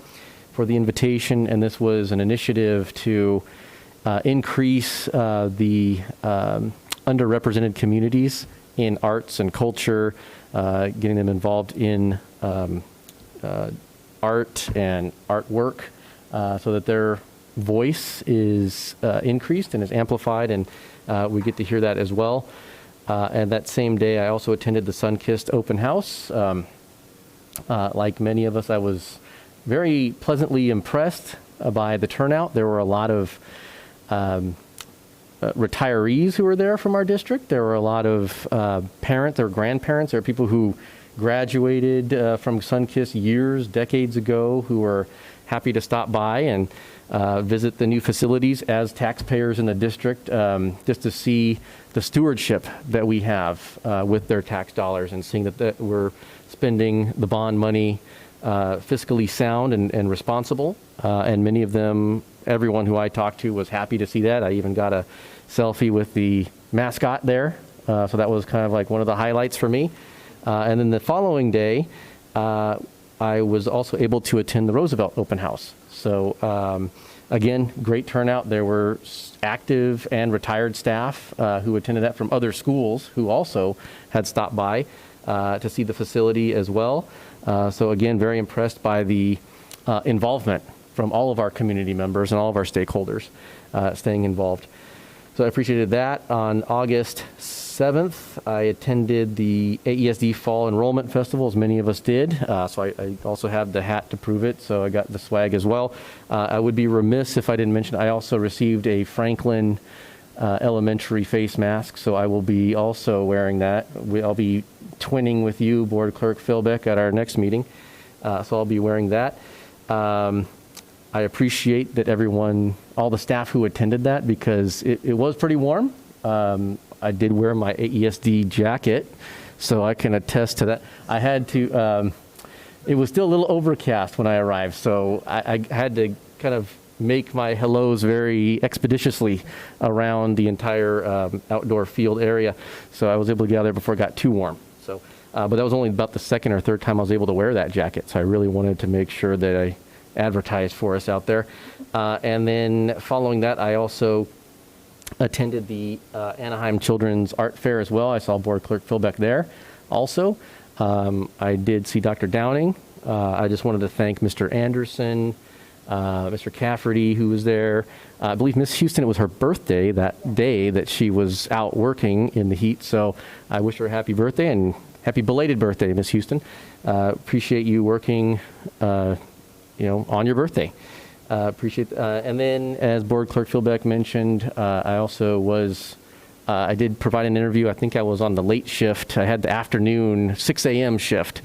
for the invitation, and this was an initiative to increase the underrepresented communities in arts and culture, getting them involved in art and artwork so that their voice is increased and is amplified, and we get to hear that as well. And that same day, I also attended the Sunkissed open house. Like many of us, I was very pleasantly impressed by the turnout. There were a lot of retirees who were there from our district. There were a lot of parents or grandparents. There were people who graduated from Sunkissed decades ago, who were happy to stop by and visit the new facilities as taxpayers in the district, just to see the stewardship that we have with their tax dollars, and seeing that we're spending the bond money fiscally sound and responsible. And many of them, everyone who I talked to was happy to see that. I even got a selfie with the mascot there. So that was kind of like one of the highlights for me. And then the following day, I was also able to attend the Roosevelt open house. So again, great turnout. There were active and retired staff who attended that from other schools who also had stopped by to see the facility as well. So again, very impressed by the involvement from all of our community members and all of our stakeholders staying involved. So I appreciated that. On August 7th, I attended the AESD Fall Enrollment Festival, as many of us did. So I also have the hat to prove it, so I got the swag as well. I would be remiss if I didn't mention I also received a Franklin Elementary face mask, so I will be also wearing that. I'll be twinning with you, Board Clerk Philbeck, at our next meeting. so I'll be wearing that. I appreciate that all the staff who attended that, because it was pretty warm. I did wear my AESD jacket, so I can attest to that. I had to, it was still a little overcast when I arrived, so I had to kind of make my hellos very expeditiously around the entire outdoor field area. So I was able to get out there before it got too warm. So, but that was only about the second or third time I was able to wear that jacket. So I really wanted to make sure that I advertised for us out there. And then following that, I also attended the Anaheim Children's Art Fair as well. I saw Board Clerk Philbeck there also. I did see Dr. Downing. I just wanted to thank Mr. Anderson, Mr. Cafferty, who was there. I believe Miss Houston, it was her birthday that day that she was out working in the heat. So I wish her a happy birthday and happy belated birthday, Miss Houston. Appreciate you working, on your birthday. Appreciate. And then, as Board Clerk Philbeck mentioned, I also was. I did provide an interview. I think I was on the late shift. I had the afternoon 6 a.m. shift.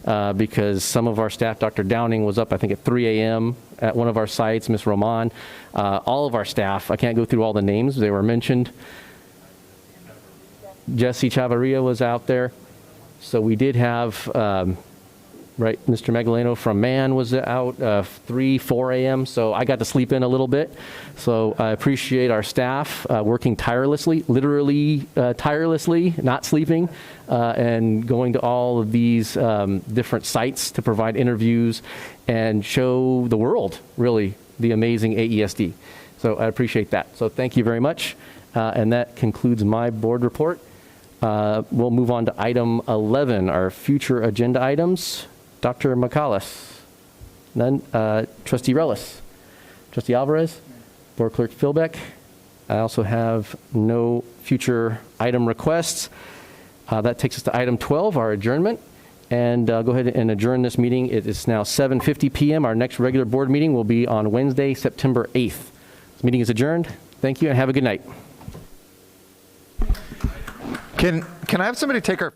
Because some of our staff, Dr. Downing was up, I think, at 3 a.m. at one of our sites, Ms. Roman. All of our staff, I can't go through all the names, they were mentioned. Jesse Chavarria was out there. So we did have, right, Mr. Magaleno from MAN was out 3, 4 a.m. So I got to sleep in a little bit. So I appreciate our staff working tirelessly, literally tirelessly, not sleeping, and going to all of these different sites to provide interviews and show the world, really, the amazing AESD. So I appreciate that. So thank you very much. And that concludes my board report. We'll move on to item 11, our future agenda items. Dr. McCallus. None. Trustee Rellis. Trustee Alvarez. Board Clerk Philbeck. I also have no future item requests. That takes us to item 12, our adjournment. And I'll go ahead and adjourn this meeting. It is now 7:50 p.m. Our next regular board meeting will be on Wednesday, September 8th. This meeting is adjourned. Thank you and have a good night. Can I have somebody take our